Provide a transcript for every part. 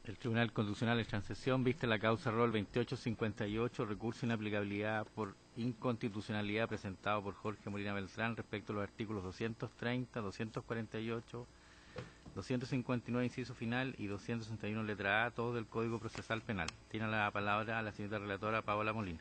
El Tribunal Constitucional en transesión viste la causa rol 2858, recurso de inaplicabilidad por inconstitucionalidad presentado por Jorge Molina Beltrán respecto a los artículos 230, 248, 259 inciso final y 261 letra A, todos del Código Procesal Penal. Tiene la palabra la señora relatora Paola Molina.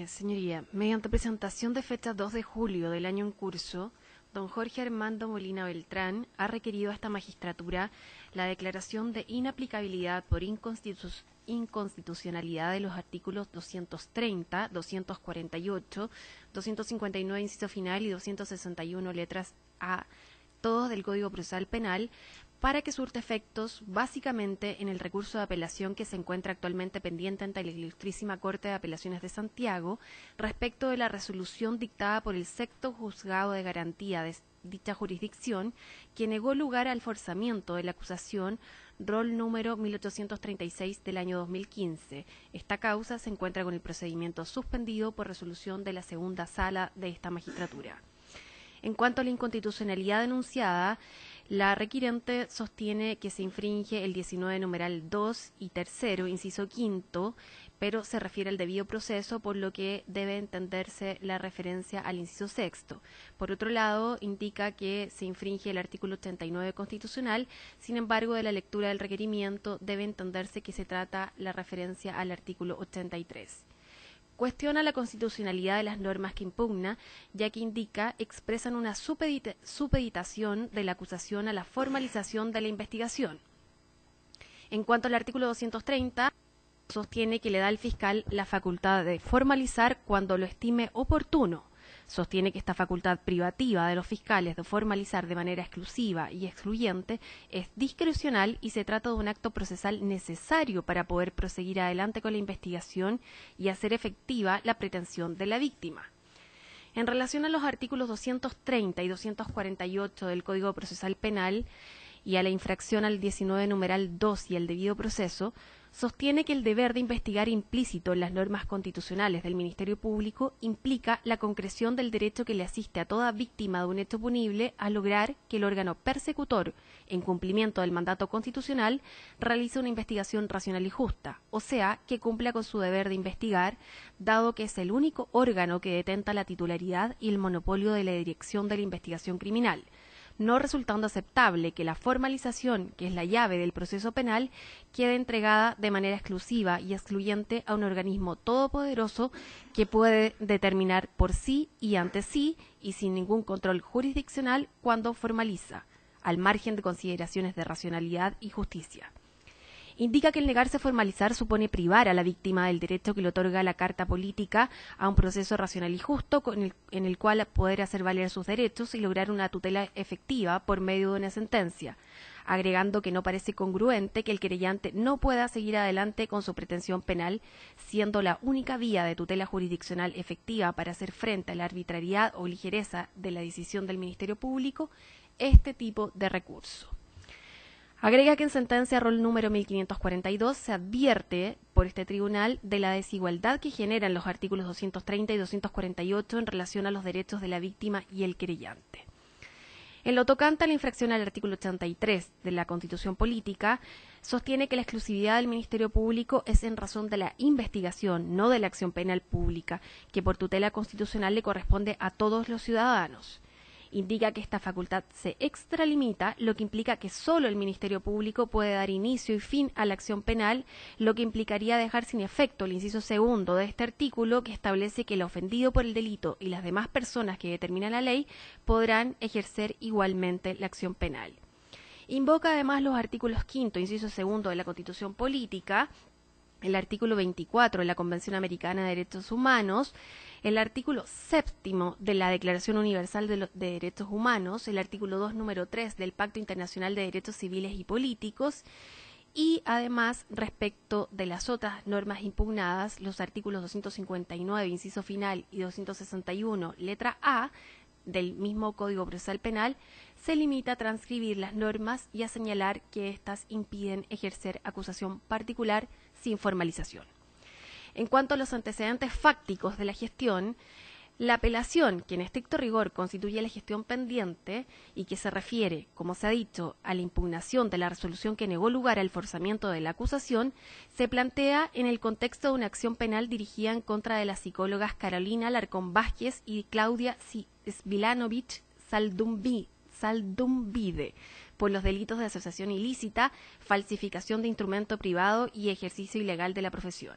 Señoría, mediante presentación de fecha 2 de julio del año en curso, don Jorge Armando Molina Beltrán ha requerido a esta magistratura la declaración de inaplicabilidad por inconstitucionalidad de los artículos 230, 248, 259 inciso final y 261 letras A, todos del Código Procesal Penal, para que surte efectos básicamente en el recurso de apelación que se encuentra actualmente pendiente ante la Ilustrísima Corte de Apelaciones de Santiago respecto de la resolución dictada por el sexto juzgado de garantía de dicha jurisdicción, que negó lugar al forzamiento de la acusación rol número 1836 del año 2015. Esta causa se encuentra con el procedimiento suspendido por resolución de la segunda sala de esta magistratura. En cuanto a la inconstitucionalidad denunciada, la requirente sostiene que se infringe el 19 numeral 2 y tercero, inciso quinto, pero se refiere al debido proceso, por lo que debe entenderse la referencia al inciso sexto. Por otro lado, indica que se infringe el artículo 89 constitucional, sin embargo, de la lectura del requerimiento debe entenderse que se trata la referencia al artículo 83. Cuestiona la constitucionalidad de las normas que impugna, ya que expresan una supeditación de la acusación a la formalización de la investigación. En cuanto al artículo 230, sostiene que le da al fiscal la facultad de formalizar cuando lo estime oportuno. Sostiene que esta facultad privativa de los fiscales de formalizar de manera exclusiva y excluyente es discrecional y se trata de un acto procesal necesario para poder proseguir adelante con la investigación y hacer efectiva la pretensión de la víctima. En relación a los artículos 230 y 248 del Código Procesal Penal y a la infracción al 19 numeral 2 y el debido proceso, sostiene que el deber de investigar implícito en las normas constitucionales del Ministerio Público implica la concreción del derecho que le asiste a toda víctima de un hecho punible a lograr que el órgano persecutor, en cumplimiento del mandato constitucional, realice una investigación racional y justa, o sea, que cumpla con su deber de investigar, dado que es el único órgano que detenta la titularidad y el monopolio de la dirección de la investigación criminal, no resultando aceptable que la formalización, que es la llave del proceso penal, quede entregada de manera exclusiva y excluyente a un organismo todopoderoso que puede determinar por sí y ante sí y sin ningún control jurisdiccional cuando formaliza, al margen de consideraciones de racionalidad y justicia. Indica que el negarse a formalizar supone privar a la víctima del derecho que le otorga la Carta Política a un proceso racional y justo en el cual poder hacer valer sus derechos y lograr una tutela efectiva por medio de una sentencia, agregando que no parece congruente que el querellante no pueda seguir adelante con su pretensión penal, siendo la única vía de tutela jurisdiccional efectiva para hacer frente a la arbitrariedad o ligereza de la decisión del Ministerio Público este tipo de recurso. Agrega que en sentencia rol número 1542 se advierte por este tribunal de la desigualdad que generan los artículos 230 y 248 en relación a los derechos de la víctima y el querellante. En lo tocante a la infracción al artículo 83 de la Constitución Política, sostiene que la exclusividad del Ministerio Público es en razón de la investigación, no de la acción penal pública, que por tutela constitucional le corresponde a todos los ciudadanos. Indica que esta facultad se extralimita, lo que implica que solo el Ministerio Público puede dar inicio y fin a la acción penal, lo que implicaría dejar sin efecto el inciso segundo de este artículo, que establece que el ofendido por el delito y las demás personas que determina la ley podrán ejercer igualmente la acción penal. Invoca además los artículos quinto, inciso segundo de la Constitución Política, el artículo 24 de la Convención Americana de Derechos Humanos, el artículo séptimo de la Declaración Universal de Derechos Humanos, el artículo 2, número 3 del Pacto Internacional de Derechos Civiles y Políticos, y además, respecto de las otras normas impugnadas, los artículos 259, inciso final, y 261, letra A, del mismo Código Procesal Penal, se limita a transcribir las normas y a señalar que éstas impiden ejercer acusación particular sin formalización. En cuanto a los antecedentes fácticos de la gestión, La apelación, que en estricto rigor constituye la gestión pendiente y que se refiere, como se ha dicho, a la impugnación de la resolución que negó lugar al forzamiento de la acusación, se plantea en el contexto de una acción penal dirigida en contra de las psicólogas Carolina Alarcón Vázquez y Claudia Svilanovich Saldumbide por los delitos de asociación ilícita, falsificación de instrumento privado y ejercicio ilegal de la profesión.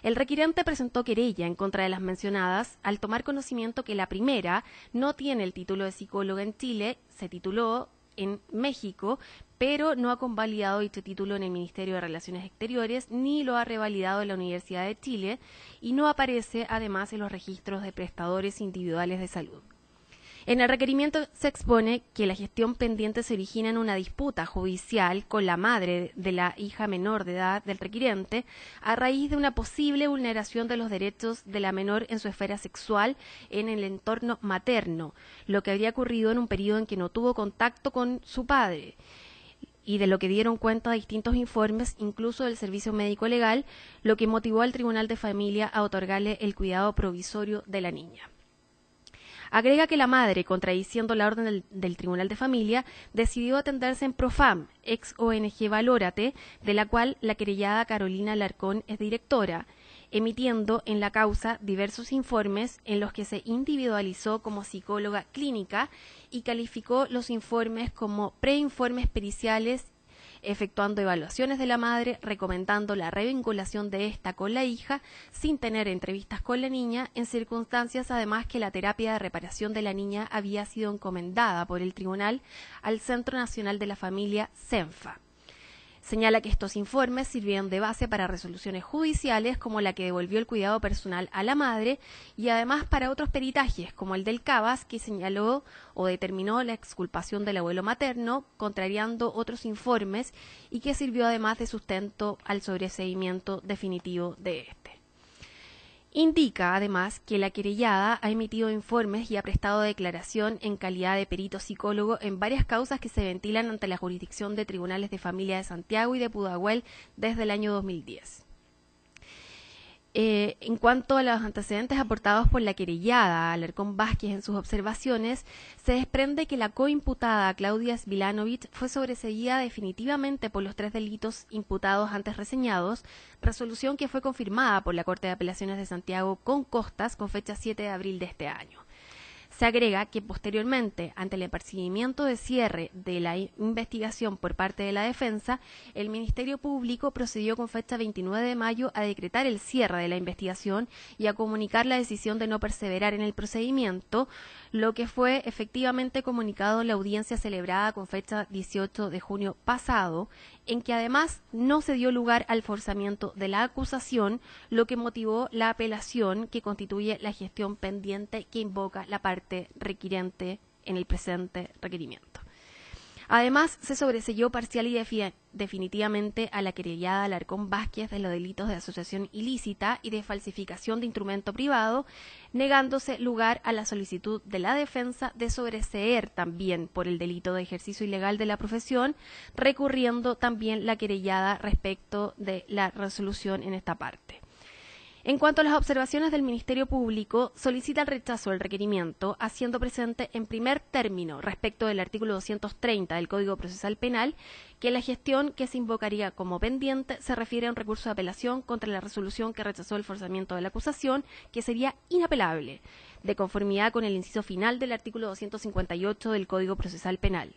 El requirente presentó querella en contra de las mencionadas al tomar conocimiento que la primera no tiene el título de psicóloga en Chile, se tituló en México, pero no ha convalidado dicho título en el Ministerio de Relaciones Exteriores ni lo ha revalidado en la Universidad de Chile y no aparece además en los registros de prestadores individuales de salud. En el requerimiento se expone que la gestión pendiente se origina en una disputa judicial con la madre de la hija menor de edad del requirente a raíz de una posible vulneración de los derechos de la menor en su esfera sexual en el entorno materno, lo que habría ocurrido en un periodo en que no tuvo contacto con su padre y de lo que dieron cuenta distintos informes, incluso del Servicio Médico Legal, lo que motivó al Tribunal de Familia a otorgarle el cuidado provisorio de la niña. Agrega que la madre, contradiciendo la orden del Tribunal de Familia, decidió atenderse en Profam, ex ONG Valórate, de la cual la querellada Carolina Alarcón es directora, emitiendo en la causa diversos informes en los que se individualizó como psicóloga clínica y calificó los informes como preinformes periciales, efectuando evaluaciones de la madre, recomendando la revinculación de esta con la hija, sin tener entrevistas con la niña, en circunstancias además que la terapia de reparación de la niña había sido encomendada por el tribunal al Centro Nacional de la Familia, CENFA. Señala que estos informes sirvieron de base para resoluciones judiciales como la que devolvió el cuidado personal a la madre y además para otros peritajes como el del Cabas, que señaló o determinó la exculpación del abuelo materno, contrariando otros informes y que sirvió además de sustento al sobreseimiento definitivo de este. Indica, además, que la querellada ha emitido informes y ha prestado declaración en calidad de perito psicólogo en varias causas que se ventilan ante la jurisdicción de tribunales de familia de Santiago y de Pudahuel desde el año 2010. En cuanto a los antecedentes aportados por la querellada Alarcón Vázquez en sus observaciones, se desprende que la coimputada Claudia Svilanovich fue sobreseída definitivamente por los 3 delitos imputados antes reseñados, resolución que fue confirmada por la Corte de Apelaciones de Santiago con costas con fecha 7 de abril de este año. Se agrega que posteriormente, ante el apercibimiento de cierre de la investigación por parte de la defensa, el Ministerio Público procedió con fecha 29 de mayo a decretar el cierre de la investigación y a comunicar la decisión de no perseverar en el procedimiento, lo que fue efectivamente comunicado en la audiencia celebrada con fecha 18 de junio pasado, en que además no se dio lugar al forzamiento de la acusación, lo que motivó la apelación que constituye la gestión pendiente que invoca la parte requirente en el presente requerimiento. Además, se sobreseyó parcial y definitivamente a la querellada Alarcón Vázquez de los delitos de asociación ilícita y de falsificación de instrumento privado, negándose lugar a la solicitud de la defensa de sobreseer también por el delito de ejercicio ilegal de la profesión, recurriendo también la querellada respecto de la resolución en esta parte. En cuanto a las observaciones del Ministerio Público, solicita el rechazo del requerimiento, haciendo presente en primer término, respecto del artículo 230 del Código Procesal Penal, que la gestión que se invocaría como pendiente se refiere a un recurso de apelación contra la resolución que rechazó el forzamiento de la acusación, que sería inapelable, de conformidad con el inciso final del artículo 258 del Código Procesal Penal,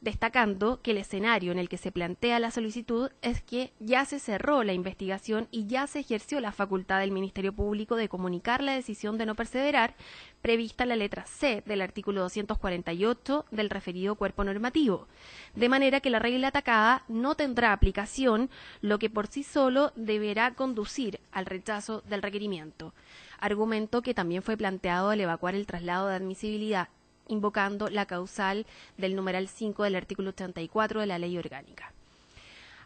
destacando que el escenario en el que se plantea la solicitud es que ya se cerró la investigación y ya se ejerció la facultad del Ministerio Público de comunicar la decisión de no perseverar, prevista en la letra C del artículo 248 del referido cuerpo normativo, de manera que la regla atacada no tendrá aplicación, lo que por sí solo deberá conducir al rechazo del requerimiento, argumento que también fue planteado al evacuar el traslado de admisibilidad, invocando la causal del numeral 5 del artículo 84 de la Ley Orgánica.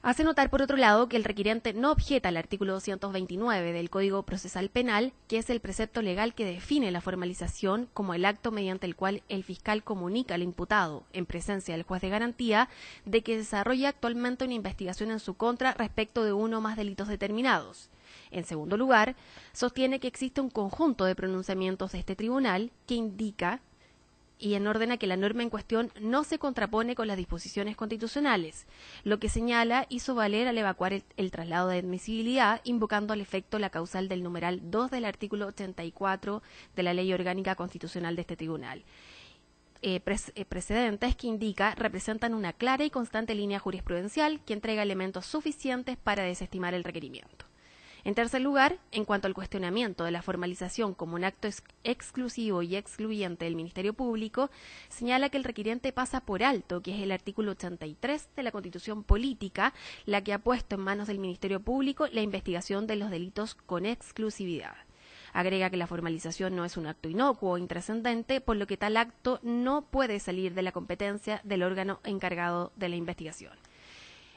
Hace notar, por otro lado, que el requiriente no objeta al artículo 229 del Código Procesal Penal, que es el precepto legal que define la formalización como el acto mediante el cual el fiscal comunica al imputado, en presencia del juez de garantía, de que desarrolla actualmente una investigación en su contra respecto de uno o más delitos determinados. En segundo lugar, sostiene que existe un conjunto de pronunciamientos de este tribunal que indica y en orden a que la norma en cuestión no se contrapone con las disposiciones constitucionales, lo que señala hizo valer al evacuar el traslado de admisibilidad, invocando al efecto la causal del numeral 2 del artículo 84 de la Ley Orgánica Constitucional de este tribunal. Precedentes que representan una clara y constante línea jurisprudencial que entrega elementos suficientes para desestimar el requerimiento. En tercer lugar, en cuanto al cuestionamiento de la formalización como un acto exclusivo y excluyente del Ministerio Público, señala que el requiriente pasa por alto, que es el artículo 83 de la Constitución Política, la que ha puesto en manos del Ministerio Público la investigación de los delitos con exclusividad. Agrega que la formalización no es un acto inocuo o intrascendente, por lo que tal acto no puede salir de la competencia del órgano encargado de la investigación.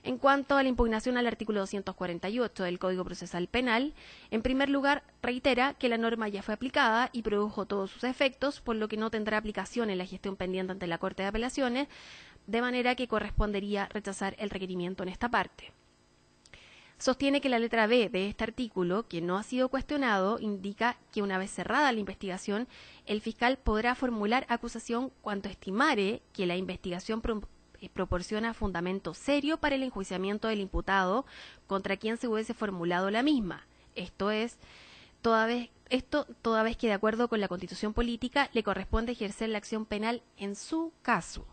En cuanto a la impugnación al artículo 248 del Código Procesal Penal, en primer lugar, reitera que la norma ya fue aplicada y produjo todos sus efectos, por lo que no tendrá aplicación en la gestión pendiente ante la Corte de Apelaciones, de manera que correspondería rechazar el requerimiento en esta parte. Sostiene que la letra B de este artículo, que no ha sido cuestionado, indica que una vez cerrada la investigación, el fiscal podrá formular acusación cuanto estimare que la investigación proporciona fundamento serio para el enjuiciamiento del imputado contra quien se hubiese formulado la misma. Esto es, toda vez que de acuerdo con la Constitución Política le corresponde ejercer la acción penal en su caso.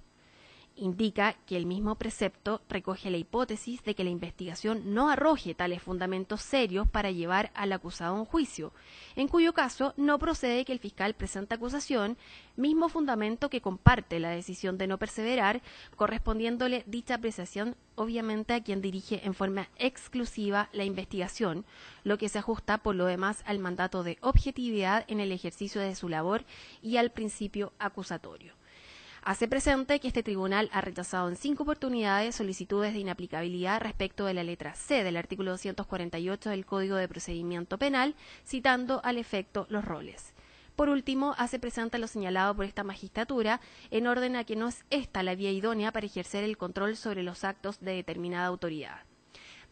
Indica que el mismo precepto recoge la hipótesis de que la investigación no arroje tales fundamentos serios para llevar al acusado a un juicio, en cuyo caso no procede que el fiscal presente acusación, mismo fundamento que comparte la decisión de no perseverar, correspondiéndole dicha apreciación obviamente a quien dirige en forma exclusiva la investigación, lo que se ajusta por lo demás al mandato de objetividad en el ejercicio de su labor y al principio acusatorio. Hace presente que este tribunal ha rechazado en 5 oportunidades solicitudes de inaplicabilidad respecto de la letra C del artículo 248 del Código de Procedimiento Penal, citando al efecto los roles. Por último, hace presente lo señalado por esta magistratura, en orden a que no es esta la vía idónea para ejercer el control sobre los actos de determinada autoridad.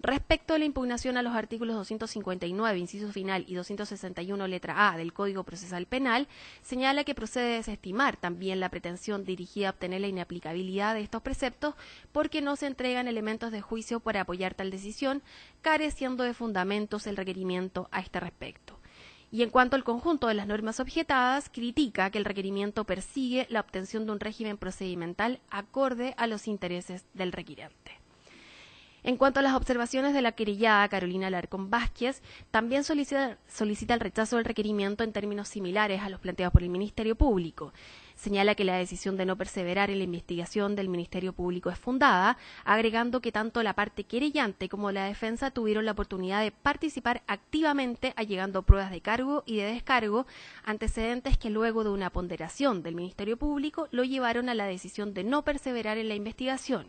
Respecto a la impugnación a los artículos 259, inciso final, y 261, letra A del Código Procesal Penal, señala que procede desestimar también la pretensión dirigida a obtener la inaplicabilidad de estos preceptos porque no se entregan elementos de juicio para apoyar tal decisión, careciendo de fundamentos el requerimiento a este respecto. Y en cuanto al conjunto de las normas objetadas, critica que el requerimiento persigue la obtención de un régimen procedimental acorde a los intereses del requirente. En cuanto a las observaciones de la querellada Carolina Alarcón Vázquez, también solicita el rechazo del requerimiento en términos similares a los planteados por el Ministerio Público. Señala que la decisión de no perseverar en la investigación del Ministerio Público es fundada, agregando que tanto la parte querellante como la defensa tuvieron la oportunidad de participar activamente allegando pruebas de cargo y de descargo, antecedentes que luego de una ponderación del Ministerio Público lo llevaron a la decisión de no perseverar en la investigación.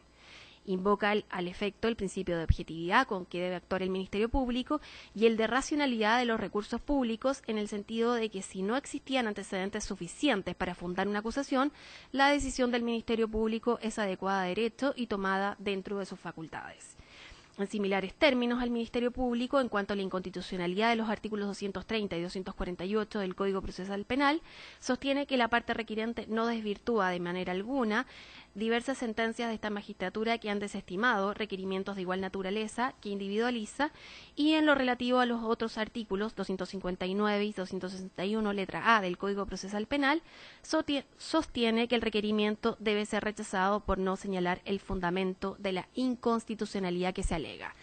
Invoca al efecto el principio de objetividad con que debe actuar el Ministerio Público y el de racionalidad de los recursos públicos en el sentido de que si no existían antecedentes suficientes para fundar una acusación, la decisión del Ministerio Público es adecuada a derecho y tomada dentro de sus facultades. En similares términos al Ministerio Público, en cuanto a la inconstitucionalidad de los artículos 230 y 248 del Código Procesal Penal, sostiene que la parte requirente no desvirtúa de manera alguna diversas sentencias de esta magistratura que han desestimado requerimientos de igual naturaleza que individualiza, y en lo relativo a los otros artículos 259 y 261 letra A del Código Procesal Penal, sostiene que el requerimiento debe ser rechazado por no señalar el fundamento de la inconstitucionalidad que se alega.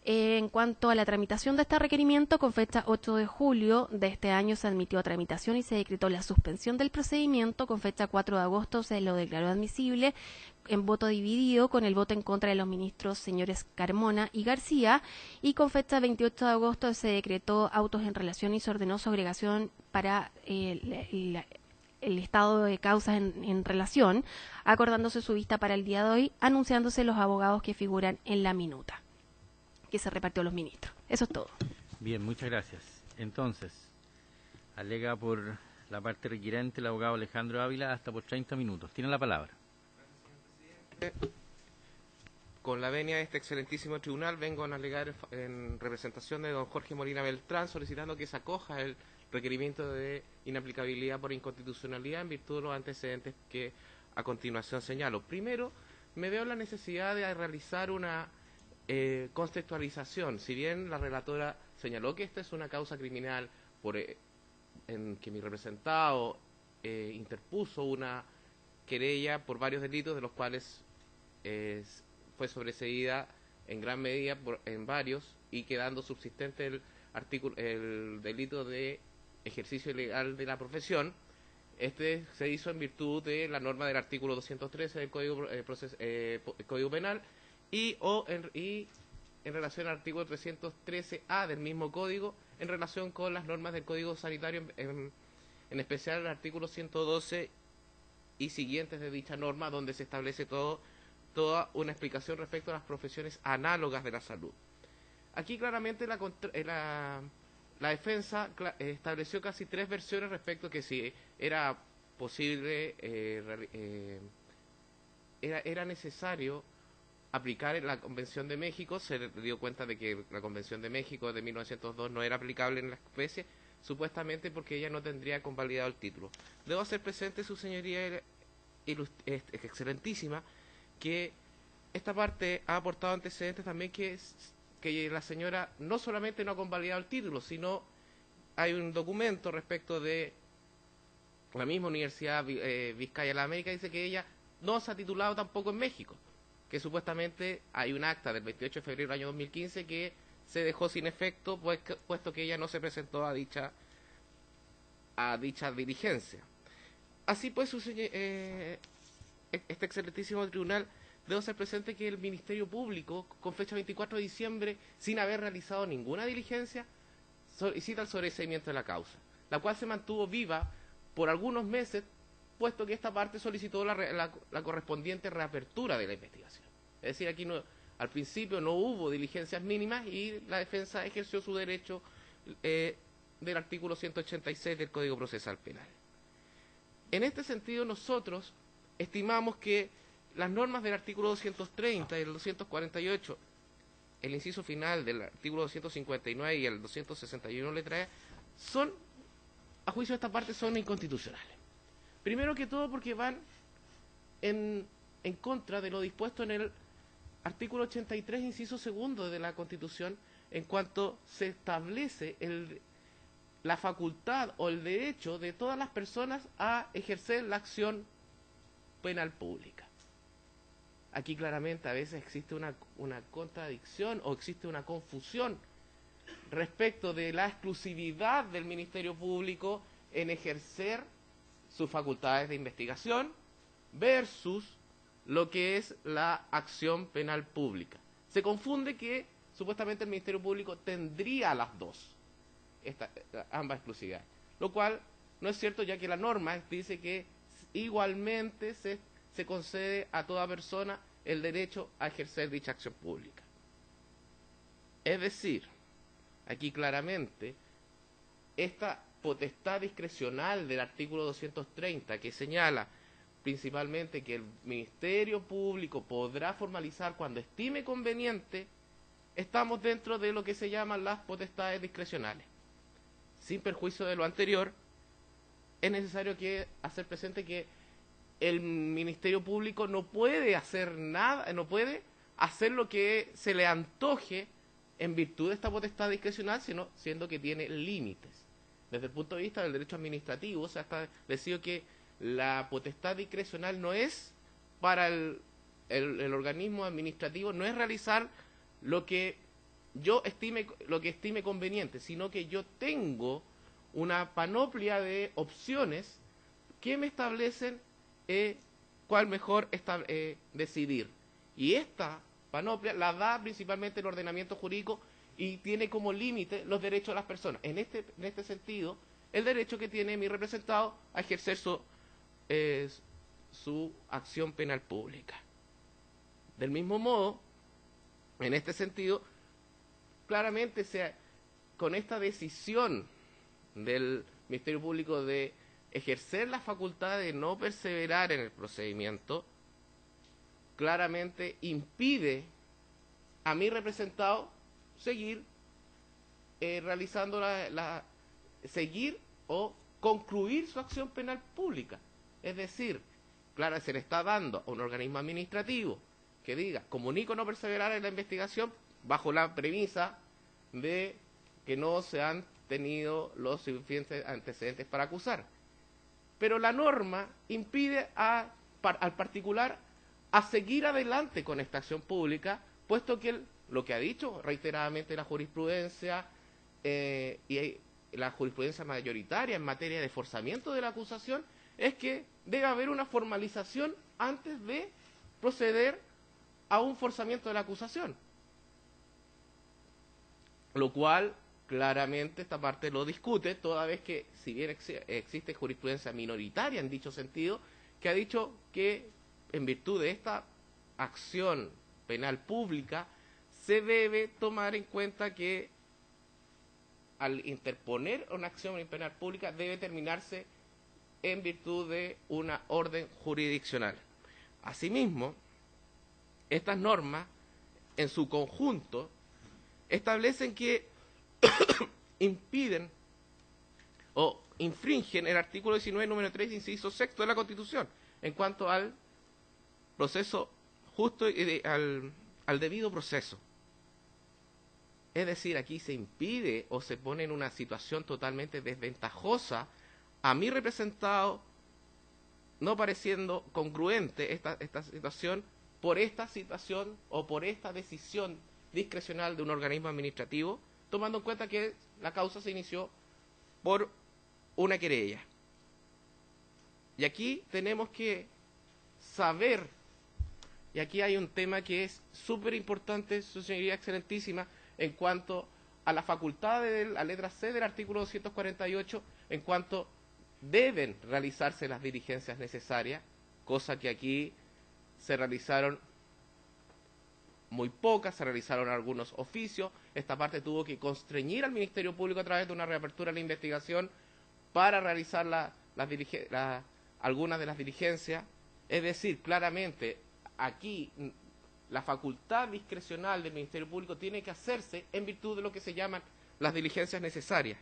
En cuanto a la tramitación de este requerimiento, con fecha 8 de julio de este año se admitió a tramitación y se decretó la suspensión del procedimiento. Con fecha 4 de agosto se lo declaró admisible en voto dividido, con el voto en contra de los ministros señores Carmona y García, y con fecha 28 de agosto se decretó autos en relación y se ordenó su agregación para el estado de causas en relación, acordándose su vista para el día de hoy, anunciándose los abogados que figuran en la minuta que se repartió a los ministros. Eso es todo. Bien, muchas gracias. Entonces, alega por la parte requirente el abogado Alejandro Ávila hasta por 30 minutos. Tiene la palabra. Con la venia de este excelentísimo tribunal vengo a alegar en representación de don Jorge Molina Beltrán, solicitando que se acoja el requerimiento de inaplicabilidad por inconstitucionalidad en virtud de los antecedentes que a continuación señalo. Primero, me veo la necesidad de realizar una contextualización. Si bien la relatora señaló que esta es una causa criminal en que mi representado interpuso una querella por varios delitos, de los cuales fue sobreseída en gran medida en varios, y quedando subsistente el delito de ejercicio ilegal de la profesión. Este se hizo en virtud de la norma del artículo 213 del Código Penal y en relación al artículo 313A del mismo código, en relación con las normas del Código Sanitario, en especial el artículo 112 y siguientes de dicha norma, donde se establece toda una explicación respecto a las profesiones análogas de la salud. Aquí claramente la defensa estableció casi 3 versiones respecto a que si era posible, era necesario aplicar la Convención de México. Se dio cuenta de que la Convención de México de 1902 no era aplicable en la especie, supuestamente porque ella no tendría convalidado el título. Debo hacer presente, su señoría excelentísima, que esta parte ha aportado antecedentes también que la señora no solamente no ha convalidado el título, sino hay un documento respecto de la misma Universidad Vizcaya de la América, dice que ella no se ha titulado tampoco en México, que supuestamente hay un acta del 28 de febrero del año 2015 que se dejó sin efecto, puesto que ella no se presentó a dicha diligencia. Así pues, este excelentísimo tribunal, debo hacer presente que el Ministerio Público, con fecha 24 de diciembre, sin haber realizado ninguna diligencia, solicita el sobreseimiento de la causa, la cual se mantuvo viva por algunos meses, puesto que esta parte solicitó la correspondiente reapertura de la investigación. Es decir, aquí al principio no hubo diligencias mínimas y la defensa ejerció su derecho del artículo 186 del Código Procesal Penal. En este sentido, nosotros estimamos que las normas del artículo 230 y el 248, el inciso final del artículo 259 y el 261 letra E, a juicio de esta parte, son inconstitucionales. Primero que todo porque van en contra de lo dispuesto en el artículo 83, inciso segundo de la Constitución, en cuanto se establece la facultad o el derecho de todas las personas a ejercer la acción penal pública. Aquí claramente a veces existe una contradicción o existe una confusión respecto de la exclusividad del Ministerio Público en ejercer sus facultades de investigación versus lo que es la acción penal pública. Se confunde que supuestamente el Ministerio Público tendría las dos, ambas exclusividades, lo cual no es cierto, ya que la norma dice que igualmente se concede a toda persona el derecho a ejercer dicha acción pública. Es decir, aquí claramente esta potestad discrecional del artículo 230, que señala principalmente que el Ministerio Público podrá formalizar cuando estime conveniente, estamos dentro de lo que se llaman las potestades discrecionales. Sin perjuicio de lo anterior, es necesario hacer presente que el Ministerio Público no puede hacer nada, no puede hacer lo que se le antoje en virtud de esta potestad discrecional, sino siendo que tiene límites. Desde el punto de vista del derecho administrativo, se ha establecido que la potestad discrecional no es para el organismo administrativo, no es realizar lo que estime conveniente, sino que yo tengo una panoplia de opciones que me establecen cuál mejor decidir. Y esta panoplia la da principalmente el ordenamiento jurídico y tiene como límite los derechos de las personas. En este sentido, el derecho que tiene mi representado a ejercer su acción penal pública. Del mismo modo, en este sentido, claramente con esta decisión del Ministerio Público de ejercer la facultad de no perseverar en el procedimiento, claramente impide a mi representado seguir realizando seguir o concluir su acción penal pública. Es decir, claro, se le está dando a un organismo administrativo que diga, comunico no perseverar en la investigación bajo la premisa de que no se han tenido los suficientes antecedentes para acusar. Pero la norma impide al particular a seguir adelante con esta acción pública, puesto que lo que ha dicho reiteradamente la jurisprudencia y la jurisprudencia mayoritaria en materia de forzamiento de la acusación es que debe haber una formalización antes de proceder a un forzamiento de la acusación. Lo cual, claramente, esta parte lo discute, toda vez que, si bien existe jurisprudencia minoritaria en dicho sentido, que ha dicho que, en virtud de esta acción penal pública, se debe tomar en cuenta que al interponer una acción penal pública debe terminarse en virtud de una orden jurisdiccional. Asimismo, estas normas, en su conjunto, establecen que impiden o infringen el artículo 19, número 3, inciso sexto de la Constitución, en cuanto al proceso justo y al debido proceso. Es decir, aquí se impide o se pone en una situación totalmente desventajosa a mi representado, no pareciendo congruente esta situación por esta situación o por esta decisión discrecional de un organismo administrativo, tomando en cuenta que la causa se inició por una querella. Y aquí tenemos que saber, y aquí hay un tema que es súper importante, su señoría excelentísima, en cuanto a la facultad de la letra C del artículo 248, en cuanto deben realizarse las diligencias necesarias, cosa que aquí se realizaron muy pocas, se realizaron algunos oficios. Esta parte tuvo que constreñir al Ministerio Público a través de una reapertura de la investigación para realizar algunas de las diligencias. Es decir, claramente, aquí la facultad discrecional del Ministerio Público tiene que hacerse en virtud de lo que se llaman las diligencias necesarias,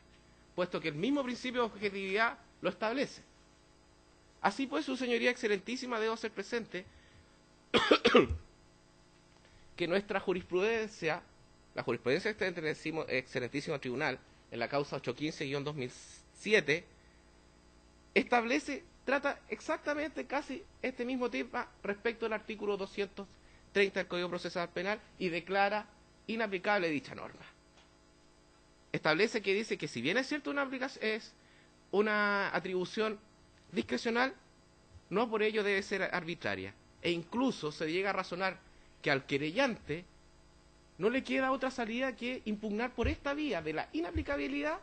puesto que el mismo principio de objetividad lo establece. Así pues, su señoría excelentísima, debo hacer presente que nuestra jurisprudencia, la jurisprudencia del excelentísimo tribunal, en la causa 815-2007, trata exactamente casi este mismo tema respecto al artículo 230 del Código Procesal Penal y declara inaplicable dicha norma. Establece que dice que si bien es cierto es una atribución discrecional, no por ello debe ser arbitraria. E incluso se llega a razonar que al querellante no le queda otra salida que impugnar por esta vía de la inaplicabilidad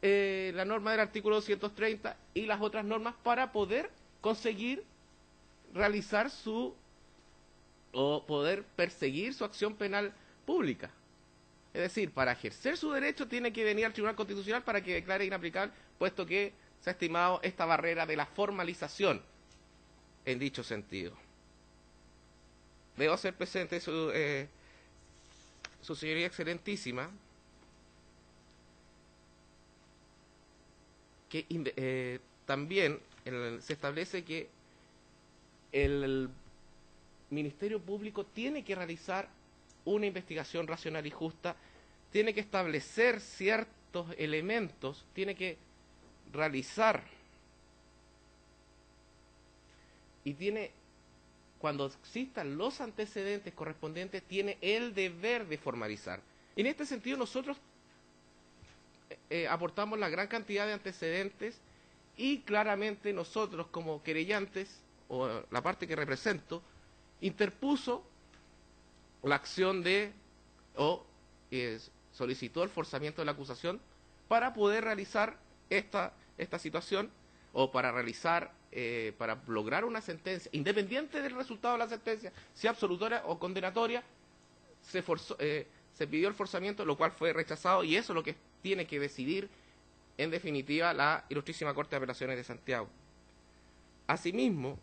la norma del artículo 230 y las otras normas para poder conseguir realizar o poder perseguir su acción penal pública. Es decir, para ejercer su derecho tiene que venir al Tribunal Constitucional para que declare inaplicable, puesto que se ha estimado esta barrera de la formalización en dicho sentido. Debo hacer presente su señoría excelentísima que también se establece que el Ministerio Público tiene que realizar una investigación racional y justa, tiene que establecer ciertos elementos, tiene que realizar y cuando existan los antecedentes correspondientes, tiene el deber de formalizar. En este sentido, nosotros aportamos la gran cantidad de antecedentes y claramente nosotros como querellantes, o la parte que represento, interpuso la acción solicitó el forzamiento de la acusación para poder realizar esta situación, o para realizar, para lograr una sentencia, independiente del resultado de la sentencia, sea absolutoria o condenatoria, se pidió el forzamiento, lo cual fue rechazado, y eso es lo que tiene que decidir, en definitiva, la Ilustrísima Corte de Apelaciones de Santiago. Asimismo,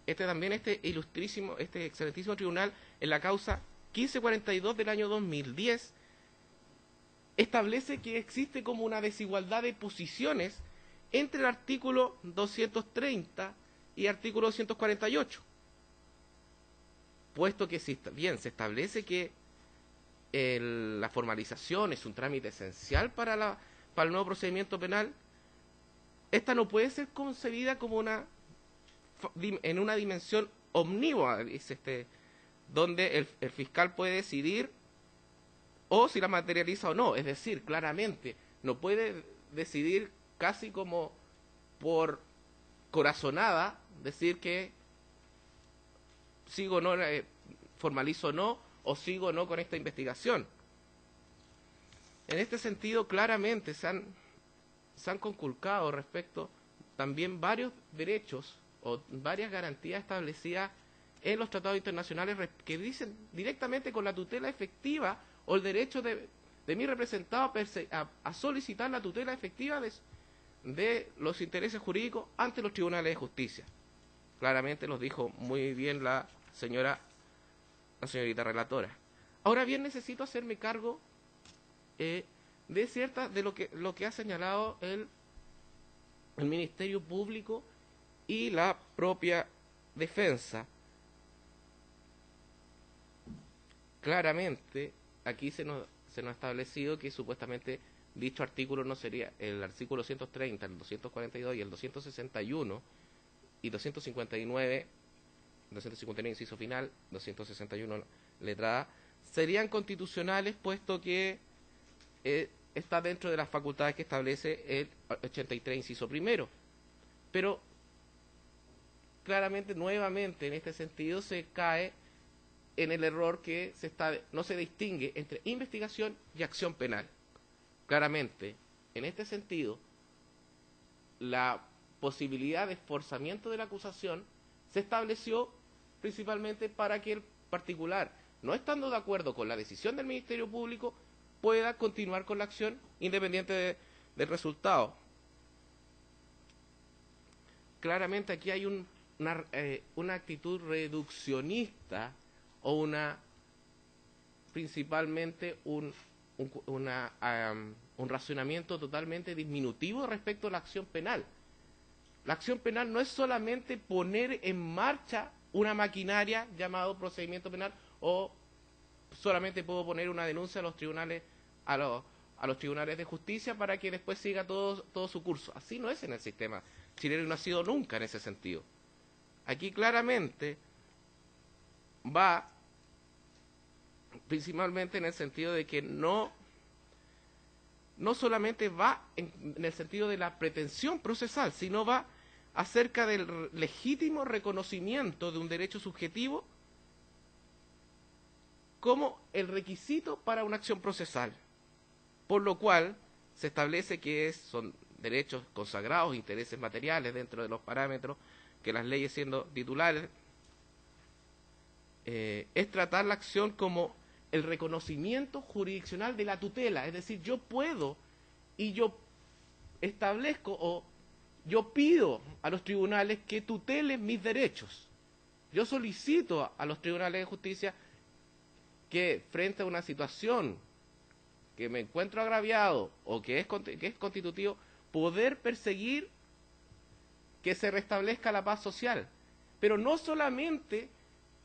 este excelentísimo tribunal, en la causa 1542 del año 2010, establece que existe como una desigualdad de posiciones entre el artículo 230 y el artículo 248, puesto que se establece que la formalización es un trámite esencial para el nuevo procedimiento penal. Esta no puede ser concebida como en una dimensión omnívora, donde el fiscal puede decidir o si la materializa o no. Es decir, claramente no puede decidir casi como por corazonada, decir que sigo o no, formalizo o no, o sigo o no con esta investigación. En este sentido, claramente se han conculcado respecto también varios derechos o varias garantías establecidas en los tratados internacionales que dicen directamente con la tutela efectiva o el derecho de mi representado a solicitar la tutela efectiva de los intereses jurídicos ante los tribunales de justicia. Claramente los dijo muy bien la señorita relatora. Ahora bien, necesito hacerme cargo de lo que ha señalado el Ministerio Público y la propia defensa. Claramente, aquí se nos ha establecido que supuestamente dicho artículo no sería el artículo 130, el 242 y el 261 y 259 inciso final, 261 letra A, serían constitucionales, puesto que está dentro de las facultades que establece el 83 inciso primero. Pero claramente, nuevamente, en este sentido se cae en el error que no se distingue entre investigación y acción penal. Claramente, en este sentido, la posibilidad de esforzamiento de la acusación se estableció principalmente para que el particular, no estando de acuerdo con la decisión del Ministerio Público, pueda continuar con la acción independiente del resultado. Claramente aquí hay una actitud reduccionista o principalmente un racionamiento totalmente disminutivo respecto a la acción penal. La acción penal no es solamente poner en marcha una maquinaria llamado procedimiento penal, o solamente puedo poner una denuncia a los tribunales de justicia para que después siga todo su curso. Así no es en el sistema chileno y no ha sido nunca en ese sentido. Aquí claramente va principalmente en el sentido de que no solamente va en el sentido de la pretensión procesal, sino va acerca del legítimo reconocimiento de un derecho subjetivo como el requisito para una acción procesal, por lo cual se establece que son derechos consagrados, intereses materiales dentro de los parámetros que las leyes, siendo titulares, es tratar la acción como el reconocimiento jurisdiccional de la tutela. Es decir, yo puedo y yo establezco o yo pido a los tribunales que tutelen mis derechos. Yo solicito a los tribunales de justicia que, frente a una situación que me encuentro agraviado o que es constitutivo, poder perseguir que se restablezca la paz social. Pero no solamente,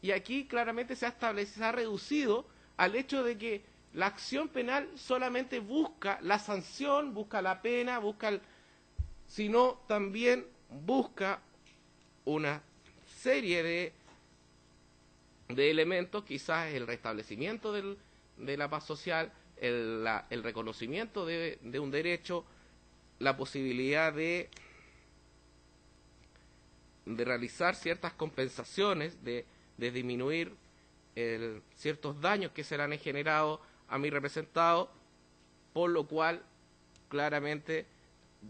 y aquí claramente se ha reducido al hecho de que la acción penal solamente busca la sanción, busca la pena, sino también busca una serie de elementos, quizás el restablecimiento de la paz social, el reconocimiento de un derecho, la posibilidad de realizar ciertas compensaciones, de disminuir ciertos daños que se le han generado a mi representado, por lo cual claramente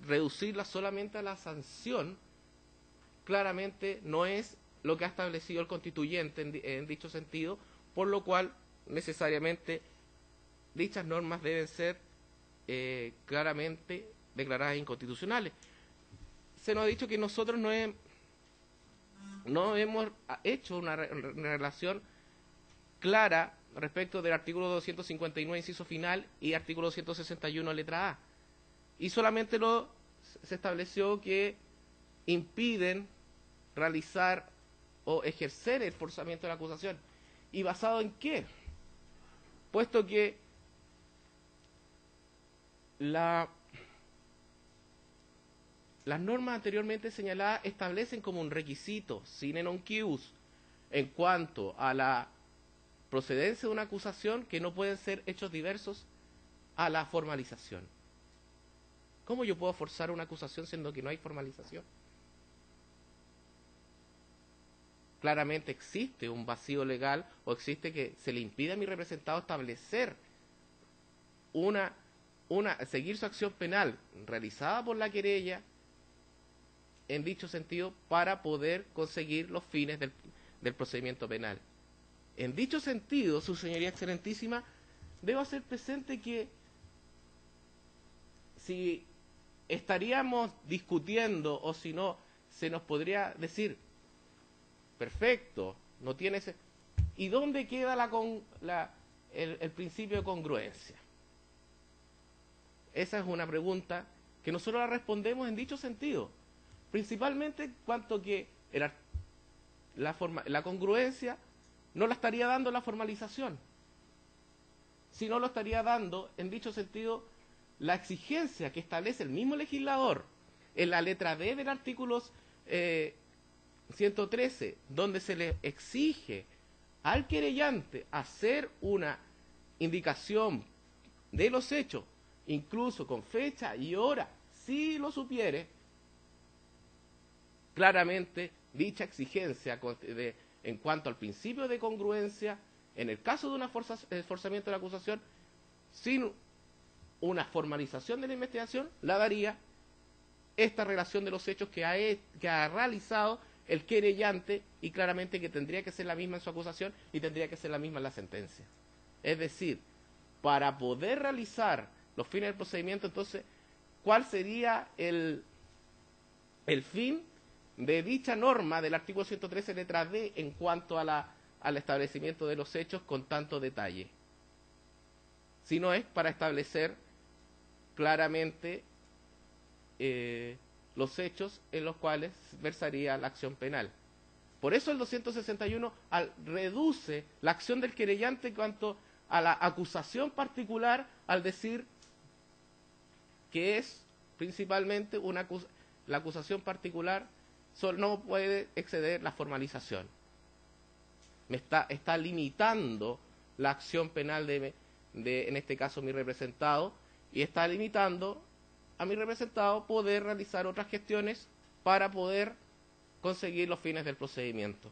reducirla solamente a la sanción claramente no es lo que ha establecido el constituyente en dicho sentido, por lo cual necesariamente dichas normas deben ser claramente declaradas inconstitucionales. Se nos ha dicho que nosotros no hemos hecho una relación clara respecto del artículo 259, inciso final, y artículo 261, letra A. Y solamente se estableció que impiden realizar o ejercer el forzamiento de la acusación. ¿Y basado en qué? Puesto que las normas anteriormente señaladas establecen como un requisito sine non quis en cuanto a la procedencia de una acusación que no pueden ser hechos diversos a la formalización. ¿Cómo yo puedo forzar una acusación siendo que no hay formalización? Claramente existe un vacío legal o existe que se le impide a mi representado establecer seguir su acción penal realizada por la querella en dicho sentido para poder conseguir los fines del procedimiento penal. En dicho sentido, su señoría excelentísima, debo hacer presente que si estaríamos discutiendo o si no, se nos podría decir, perfecto, no tiene ese... ¿Y dónde queda el principio de congruencia? Esa es una pregunta que nosotros la respondemos en dicho sentido. Principalmente cuanto que la congruencia no la estaría dando la formalización, sino lo estaría dando, en dicho sentido, la exigencia que establece el mismo legislador en la letra D del artículo 113, donde se le exige al querellante hacer una indicación de los hechos, incluso con fecha y hora, si lo supiere. Claramente, dicha exigencia en cuanto al principio de congruencia, en el caso de un forzamiento de la acusación, sin una formalización de la investigación, la daría esta relación de los hechos que ha realizado el querellante y claramente que tendría que ser la misma en su acusación y tendría que ser la misma en la sentencia. Es decir, para poder realizar los fines del procedimiento, entonces, ¿cuál sería el fin de dicha norma del artículo 113, letra D, en cuanto al establecimiento de los hechos con tanto detalle? Si no es para establecer claramente los hechos en los cuales versaría la acción penal. Por eso el 261 reduce la acción del querellante en cuanto a la acusación particular, al decir que es principalmente la acusación particular no puede exceder la formalización. Está limitando la acción penal de, en este caso, mi representado, y está limitando a mi representado poder realizar otras gestiones para poder conseguir los fines del procedimiento.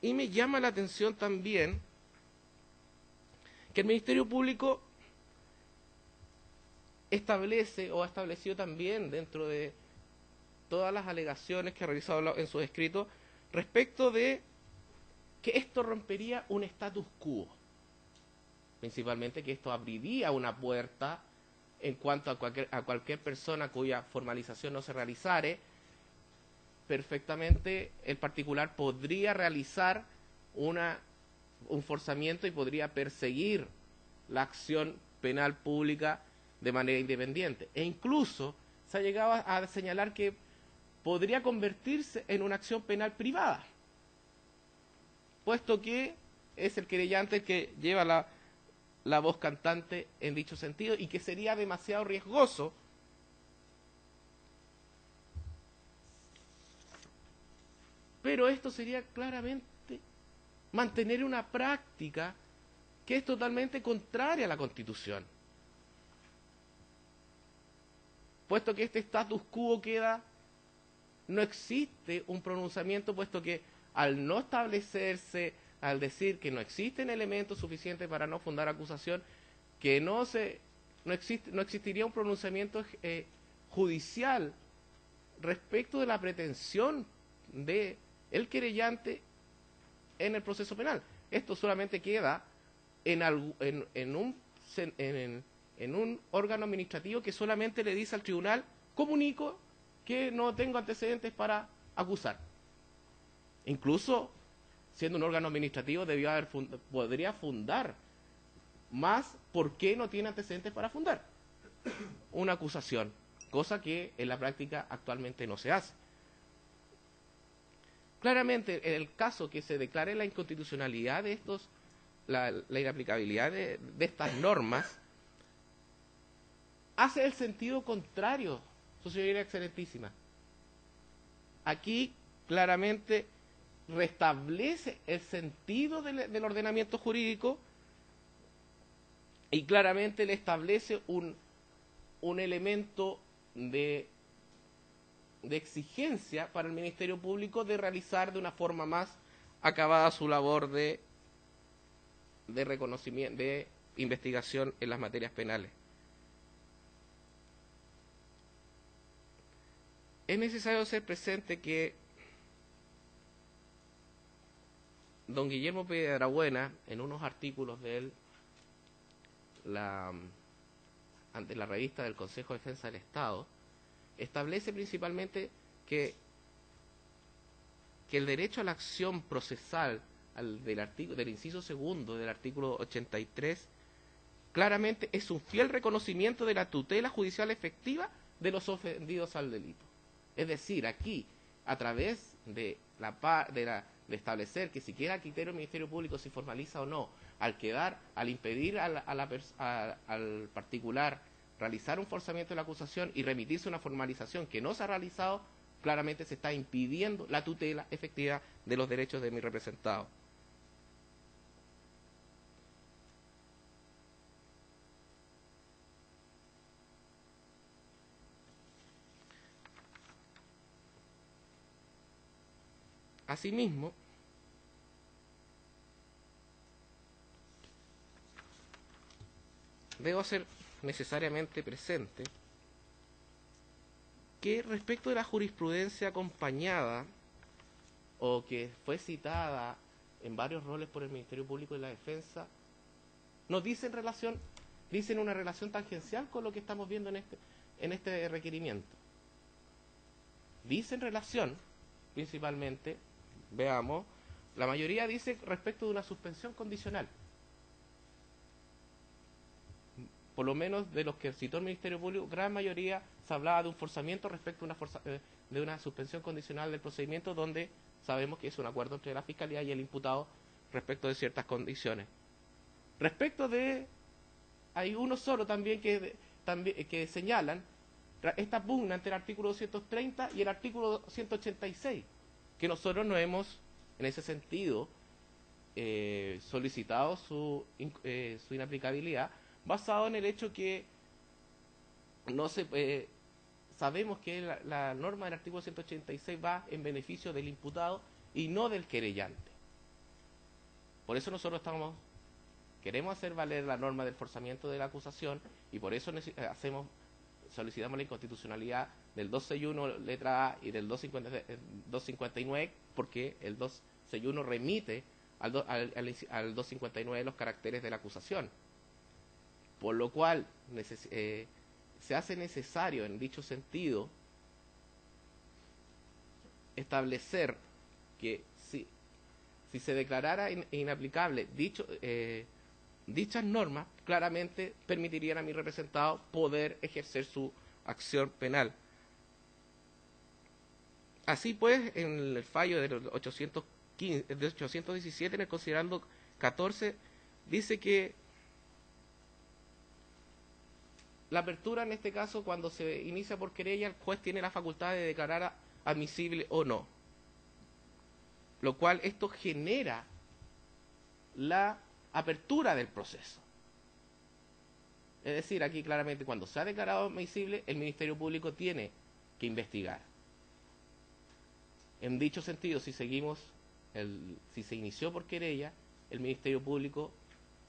Y me llama la atención también que el Ministerio Público establece o ha establecido también dentro de todas las alegaciones que ha realizado en sus escritos respecto de que esto rompería un status quo, principalmente que esto abriría una puerta en cuanto a cualquier persona cuya formalización no se realizare, perfectamente el particular podría realizar un forzamiento y podría perseguir la acción penal pública de manera independiente. E incluso se ha llegado a señalar que podría convertirse en una acción penal privada, puesto que es el querellante el que lleva la voz cantante en dicho sentido y que sería demasiado riesgoso pero esto sería claramente mantener una práctica que es totalmente contraria a la Constitución, puesto que este status quo no existe un pronunciamiento, puesto que al no establecerse, al decir que no existen elementos suficientes para no fundar acusación, que no existiría un pronunciamiento judicial respecto de la pretensión de el querellante en el proceso penal. Esto solamente queda en un órgano administrativo que solamente le dice al tribunal: comunico que no tengo antecedentes para acusar. Incluso, siendo un órgano administrativo, podría fundar más por qué no tiene antecedentes para fundar una acusación, cosa que en la práctica actualmente no se hace. Claramente, en el caso que se declare la inconstitucionalidad de la inaplicabilidad de estas normas, hace el sentido contrario, su señoría excelentísima. Aquí claramente restablece el sentido del ordenamiento jurídico y claramente le establece un elemento de exigencia para el Ministerio Público de realizar de una forma más acabada su labor de reconocimiento, de investigación en las materias penales. Es necesario hacer presente que don Guillermo Piedrabuena, en unos artículos de él, ante la revista del Consejo de Defensa del Estado, establece principalmente que el derecho a la acción procesal del inciso segundo del artículo 83 claramente es un fiel reconocimiento de la tutela judicial efectiva de los ofendidos al delito. Es decir, aquí, a través de establecer que siquiera a criterio del Ministerio Público se formaliza o no, al impedir al particular realizar un forzamiento de la acusación y remitirse una formalización que no se ha realizado, claramente se está impidiendo la tutela efectiva de los derechos de mi representado. Asimismo, debo hacer necesariamente presente que respecto de la jurisprudencia acompañada o que fue citada en varios roles por el Ministerio Público de la Defensa, nos dicen una relación tangencial con lo que estamos viendo en este requerimiento. Dicen relación, principalmente, veamos, la mayoría dice respecto de una suspensión condicional. Por lo menos de los que citó el Ministerio Público, gran mayoría se hablaba de un forzamiento respecto de una suspensión condicional del procedimiento, donde sabemos que es un acuerdo entre la Fiscalía y el imputado respecto de ciertas condiciones. Hay uno solo también que señalan esta pugna entre el artículo 230 y el artículo 186, que nosotros no hemos, en ese sentido, solicitado su inaplicabilidad, basado en el hecho que sabemos que la norma del artículo 186 va en beneficio del imputado y no del querellante. Por eso nosotros queremos hacer valer la norma del forzamiento de la acusación y por eso solicitamos la inconstitucionalidad del 261 letra A y del 259, porque el 261 remite al 259 los caracteres de la acusación. Por lo cual se hace necesario en dicho sentido establecer que si se declarara inaplicable dichas normas, claramente permitirían a mi representado poder ejercer su acción penal. Así pues, en el fallo del 817, en el considerando 14, dice que la apertura, en este caso, cuando se inicia por querella, el juez tiene la facultad de declarar admisible o no. Lo cual esto genera la apertura del proceso. Es decir, aquí claramente cuando se ha declarado admisible, el Ministerio Público tiene que investigar. En dicho sentido, si se inició por querella, el Ministerio Público,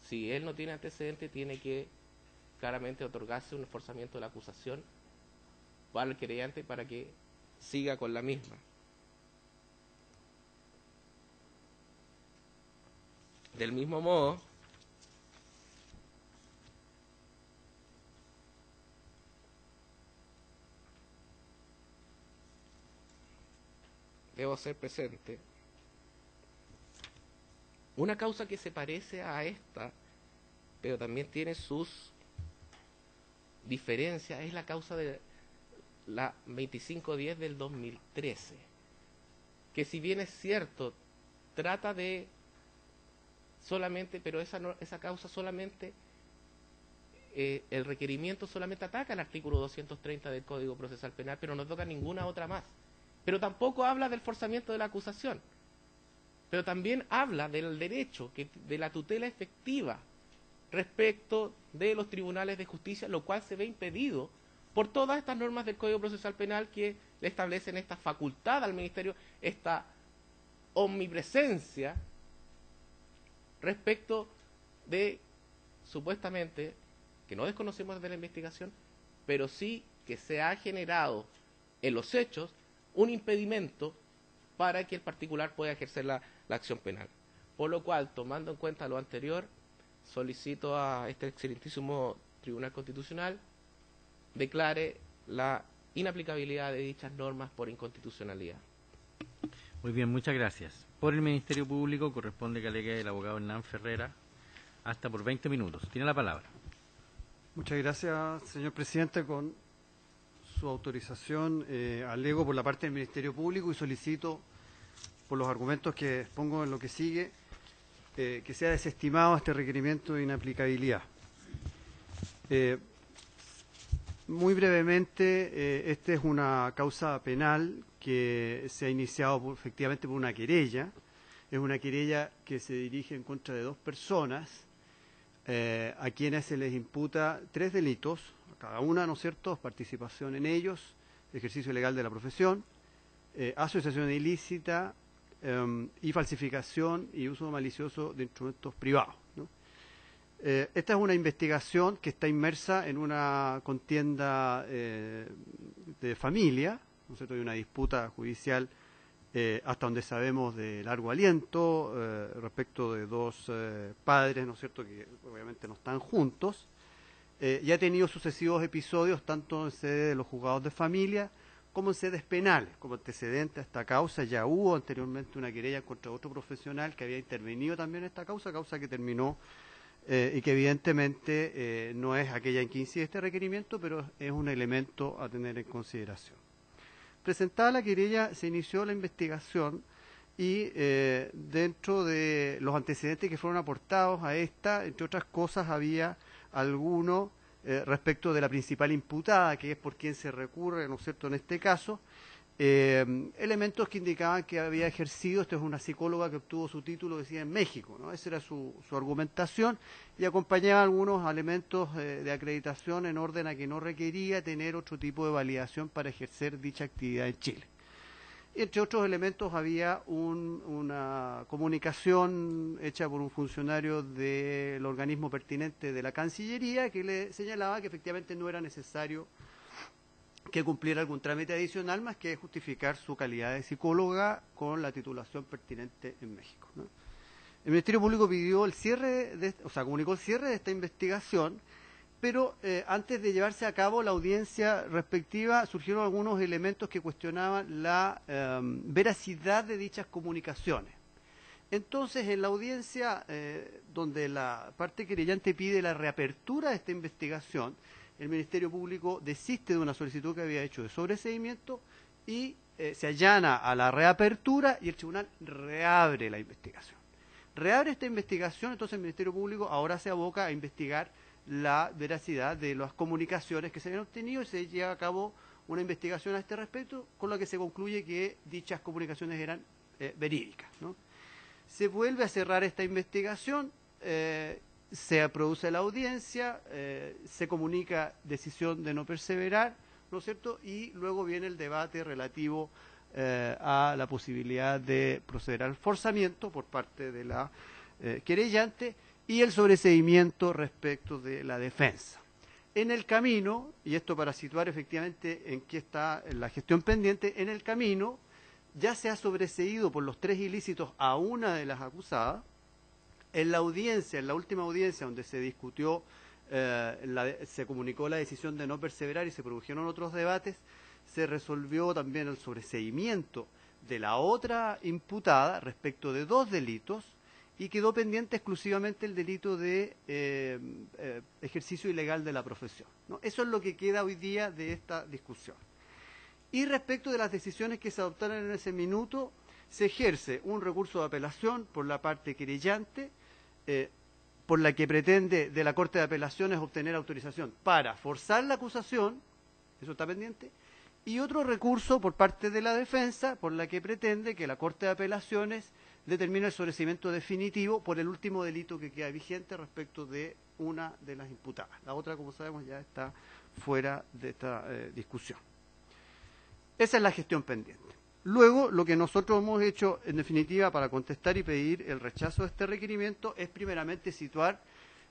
si él no tiene antecedente, tiene que claramente otorgarse un forzamiento de la acusación para el querellante para que siga con la misma. Del mismo modo, debo hacer presente una causa que se parece a esta, pero también tiene sus diferencias, es la causa de la 2510 del 2013, que si bien es cierto, trata de solamente, pero esa causa solamente, el requerimiento solamente ataca el artículo 230 del Código Procesal Penal, pero no toca ninguna otra más. Pero tampoco habla del forzamiento de la acusación, pero también habla del derecho, de la tutela efectiva respecto de los tribunales de justicia, lo cual se ve impedido por todas estas normas del Código Procesal Penal que le establecen esta facultad al Ministerio, esta omnipresencia respecto de, supuestamente, que no desconocemos desde la investigación, pero sí que se ha generado en los hechos un impedimento para que el particular pueda ejercer la acción penal. Por lo cual, tomando en cuenta lo anterior, solicito a este excelentísimo Tribunal Constitucional declare la inaplicabilidad de dichas normas por inconstitucionalidad. Muy bien, muchas gracias. Por el Ministerio Público corresponde que alegue el abogado Hernán Ferrera hasta por 20 minutos. Tiene la palabra. Muchas gracias, señor presidente. Con su autorización, alego por la parte del Ministerio Público y solicito, por los argumentos que expongo en lo que sigue, que sea desestimado este requerimiento de inaplicabilidad. Muy brevemente, esta es una causa penal que se ha iniciado efectivamente por una querella. Es una querella que se dirige en contra de dos personas a quienes se les imputa 3 delitos, cada una, ¿no es cierto?, participación en ellos, ejercicio ilegal de la profesión, asociación ilícita y falsificación y uso malicioso de instrumentos privados, ¿no? Esta es una investigación que está inmersa en una contienda de familia, ¿no es cierto?, hay una disputa judicial hasta donde sabemos de largo aliento respecto de dos padres, ¿no es cierto?, que obviamente no están juntos, y ha tenido sucesivos episodios tanto en sede de los juzgados de familia como en sedes penales. Como antecedente a esta causa ya hubo anteriormente una querella contra otro profesional que había intervenido también en esta causa que terminó y que evidentemente no es aquella en que incide este requerimiento, pero es un elemento a tener en consideración. Presentada la querella, se inició la investigación y dentro de los antecedentes que fueron aportados a esta, entre otras cosas, había alguno respecto de la principal imputada, que es por quien se recurre, ¿no es cierto?, en este caso, elementos que indicaban que había ejercido, esto es una psicóloga que obtuvo su título, decía, en México, ¿no? Esa era su argumentación, y acompañaba algunos elementos de acreditación en orden a que no requería tener otro tipo de validación para ejercer dicha actividad en Chile. Y entre otros elementos había una comunicación hecha por un funcionario del organismo pertinente de la Cancillería que le señalaba que efectivamente no era necesario que cumpliera algún trámite adicional más que justificar su calidad de psicóloga con la titulación pertinente en México, ¿no? El Ministerio Público pidió el cierre, comunicó el cierre de esta investigación, pero antes de llevarse a cabo la audiencia respectiva surgieron algunos elementos que cuestionaban la veracidad de dichas comunicaciones. Entonces, en la audiencia donde la parte querellante pide la reapertura de esta investigación, el Ministerio Público desiste de una solicitud que había hecho de sobreseimiento y se allana a la reapertura y el tribunal reabre la investigación. Reabre esta investigación, entonces el Ministerio Público ahora se aboca a investigar la veracidad de las comunicaciones que se habían obtenido y se lleva a cabo una investigación a este respecto, con la que se concluye que dichas comunicaciones eran verídicas, ¿no? Se vuelve a cerrar esta investigación, se produce la audiencia, se comunica decisión de no perseverar, ¿no es cierto?, y luego viene el debate relativo a la posibilidad de proceder al forzamiento por parte de la querellante y el sobreseimiento respecto de la defensa. En el camino, y esto para situar efectivamente en qué está la gestión pendiente, en el camino ya se ha sobreseído por los 3 ilícitos a una de las acusadas. En la audiencia, en la última audiencia donde se discutió, se comunicó la decisión de no perseverar y se produjeron otros debates, se resolvió también el sobreseimiento de la otra imputada respecto de 2 delitos y quedó pendiente exclusivamente el delito de ejercicio ilegal de la profesión, ¿no? Eso es lo que queda hoy día de esta discusión. Y respecto de las decisiones que se adoptaron en ese minuto, se ejerce un recurso de apelación por la parte querellante, por la que pretende de la Corte de Apelaciones obtener autorización para forzar la acusación, eso está pendiente, y otro recurso por parte de la defensa, por la que pretende que la Corte de Apelaciones determine el sobreseimiento definitivo por el último delito que queda vigente respecto de una de las imputadas. La otra, como sabemos, ya está fuera de esta discusión. Esa es la gestión pendiente. Luego, lo que nosotros hemos hecho, en definitiva, para contestar y pedir el rechazo de este requerimiento, es primeramente situar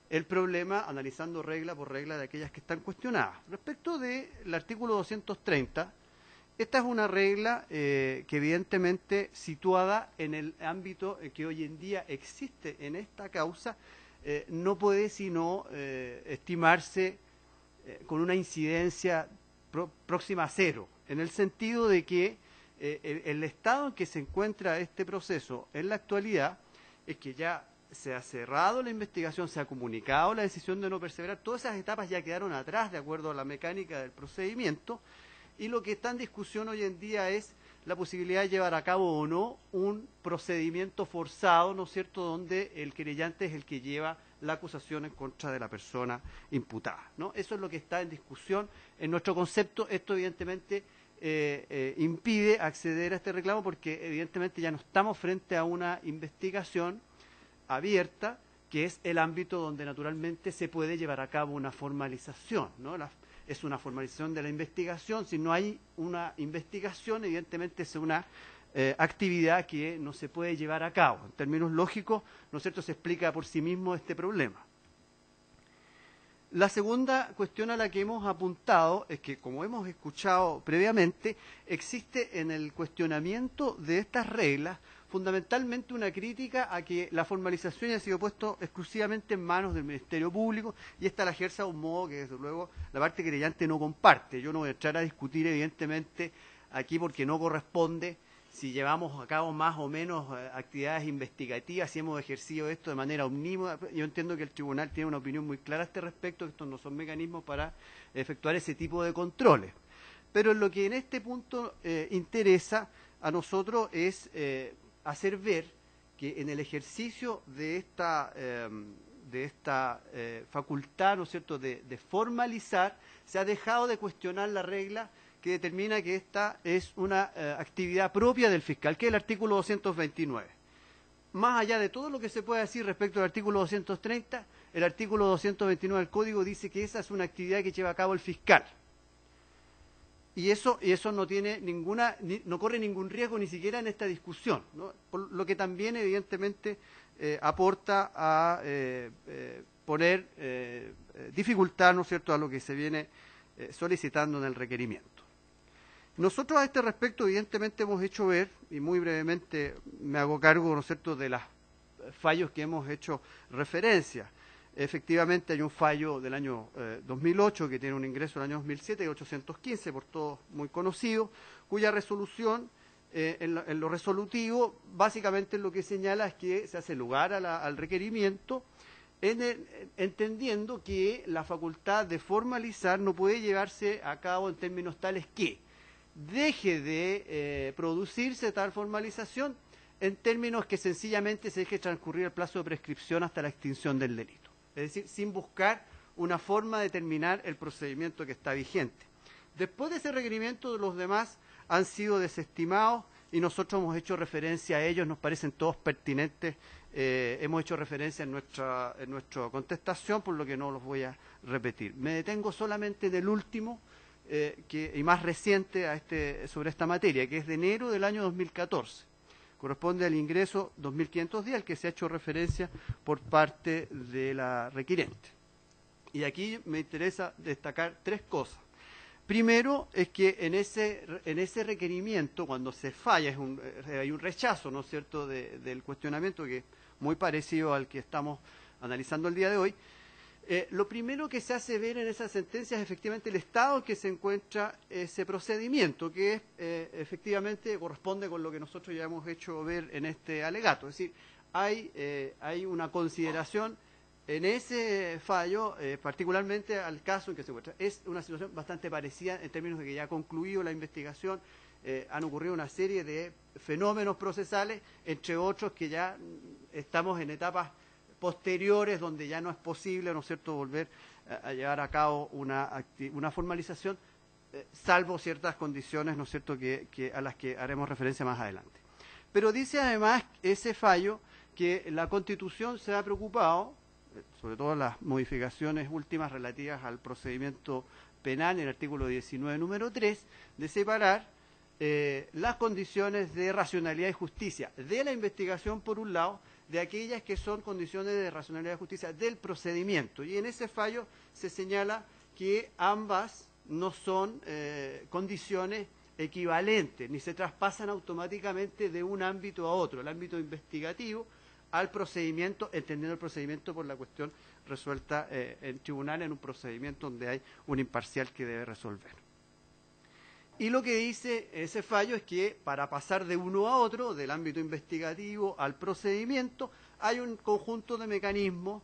el problema analizando regla por regla de aquellas que están cuestionadas. Respecto del artículo 230, esta es una regla que evidentemente situada en el ámbito que hoy en día existe en esta causa, no puede sino estimarse con una incidencia próxima a 0, en el sentido de que el estado en que se encuentra este proceso en la actualidad es que ya se ha cerrado la investigación, se ha comunicado la decisión de no perseverar, todas esas etapas ya quedaron atrás de acuerdo a la mecánica del procedimiento, y lo que está en discusión hoy en día es la posibilidad de llevar a cabo o no un procedimiento forzado, ¿no es cierto?, donde el querellante es el que lleva la acusación en contra de la persona imputada, ¿no? Eso es lo que está en discusión. En nuestro concepto, esto evidentemente impide acceder a este reclamo porque evidentemente ya no estamos frente a una investigación abierta, que es el ámbito donde naturalmente se puede llevar a cabo una formalización, ¿no? Es una formalización de la investigación. Si no hay una investigación, evidentemente es una actividad que no se puede llevar a cabo. En términos lógicos, ¿no es cierto?, se explica por sí mismo este problema. La segunda cuestión a la que hemos apuntado es que, como hemos escuchado previamente, existe en el cuestionamiento de estas reglas fundamentalmente una crítica a que la formalización haya sido puesto exclusivamente en manos del Ministerio Público, y esta la ejerce a un modo que, desde luego, la parte querellante no comparte. Yo no voy a entrar a discutir, evidentemente, aquí porque no corresponde si llevamos a cabo más o menos actividades investigativas, si hemos ejercido esto de manera omnímoda. Yo entiendo que el tribunal tiene una opinión muy clara a este respecto, que estos no son mecanismos para efectuar ese tipo de controles. Pero lo que en este punto interesa a nosotros es hacer ver que en el ejercicio de esta facultad, ¿no es cierto?, de formalizar, se ha dejado de cuestionar la regla que determina que esta es una actividad propia del fiscal, que es el artículo 229. Más allá de todo lo que se puede decir respecto al artículo 230, el artículo 229 del Código dice que esa es una actividad que lleva a cabo el fiscal. Y eso no tiene no corre ningún riesgo ni siquiera en esta discusión, ¿no? Por lo que también evidentemente aporta a poner dificultad, ¿no es cierto?, a lo que se viene solicitando en el requerimiento. Nosotros a este respecto evidentemente hemos hecho ver, y muy brevemente me hago cargo, ¿no es cierto?, de los fallos que hemos hecho referencia. Efectivamente hay un fallo del año 2008 que tiene un ingreso del año 2007, 815, por todos muy conocido, cuya resolución, en lo resolutivo, básicamente lo que señala es que se hace lugar al requerimiento, entendiendo que la facultad de formalizar no puede llevarse a cabo en términos tales que deje de producirse tal formalización en términos que sencillamente se deje transcurrir el plazo de prescripción hasta la extinción del delito. Es decir, sin buscar una forma de terminar el procedimiento que está vigente. Después de ese requerimiento, los demás han sido desestimados y nosotros hemos hecho referencia a ellos, nos parecen todos pertinentes, hemos hecho referencia en nuestra contestación, por lo que no los voy a repetir. Me detengo solamente en el último y más reciente sobre esta materia, que es de enero del año 2014. Corresponde al ingreso 2510, al que se ha hecho referencia por parte de la requirente. Y aquí me interesa destacar tres cosas. Primero es que en ese requerimiento, cuando se falla, hay un rechazo, ¿no es cierto?, del cuestionamiento, que es muy parecido al que estamos analizando el día de hoy. Lo primero que se hace ver en esa sentencia es efectivamente el estado en que se encuentra ese procedimiento, que efectivamente corresponde con lo que nosotros ya hemos hecho ver en este alegato. Es decir, hay una consideración en ese fallo, particularmente al caso en que se encuentra. Es una situación bastante parecida en términos de que ya ha concluido la investigación, han ocurrido una serie de fenómenos procesales, entre otros que ya estamos en etapas posteriores donde ya no es posible, ¿no es cierto?, volver a llevar a cabo una formalización, salvo ciertas condiciones, ¿no es cierto?, a las que haremos referencia más adelante. Pero dice además ese fallo que la Constitución se ha preocupado, sobre todo las modificaciones últimas relativas al procedimiento penal, en el artículo 19, número 3, de separar las condiciones de racionalidad y justicia de la investigación, por un lado, de aquellas que son condiciones de racionalidad y justicia del procedimiento. Y en ese fallo se señala que ambas no son condiciones equivalentes, ni se traspasan automáticamente de un ámbito a otro, el ámbito investigativo al procedimiento, entendiendo el procedimiento por la cuestión resuelta en tribunal, en un procedimiento donde hay un imparcial que debe resolver. Y lo que dice ese fallo es que para pasar de uno a otro, del ámbito investigativo al procedimiento, hay un conjunto de mecanismos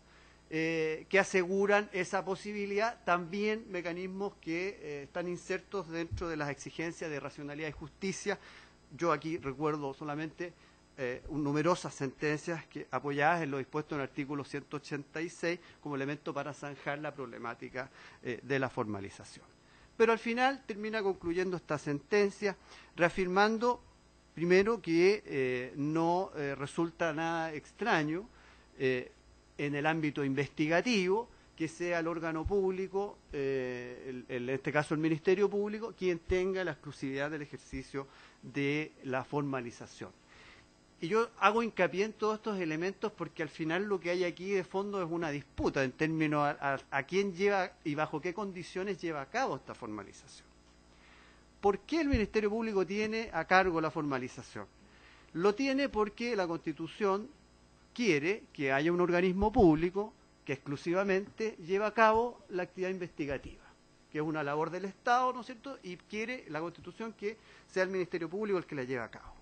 que aseguran esa posibilidad, también mecanismos que están insertos dentro de las exigencias de racionalidad y justicia. Yo aquí recuerdo solamente numerosas sentencias apoyadas en lo dispuesto en el artículo 186 como elemento para zanjar la problemática de la formalización. Pero al final termina concluyendo esta sentencia reafirmando, primero, que no resulta nada extraño en el ámbito investigativo que sea el órgano público, en este caso el Ministerio Público, quien tenga la exclusividad del ejercicio de la formalización. Y yo hago hincapié en todos estos elementos porque al final lo que hay aquí de fondo es una disputa en términos a quién lleva y bajo qué condiciones lleva a cabo esta formalización. ¿Por qué el Ministerio Público tiene a cargo la formalización? Lo tiene porque la Constitución quiere que haya un organismo público que exclusivamente lleva a cabo la actividad investigativa, que es una labor del Estado, ¿no es cierto?, y quiere la Constitución que sea el Ministerio Público el que la lleve a cabo.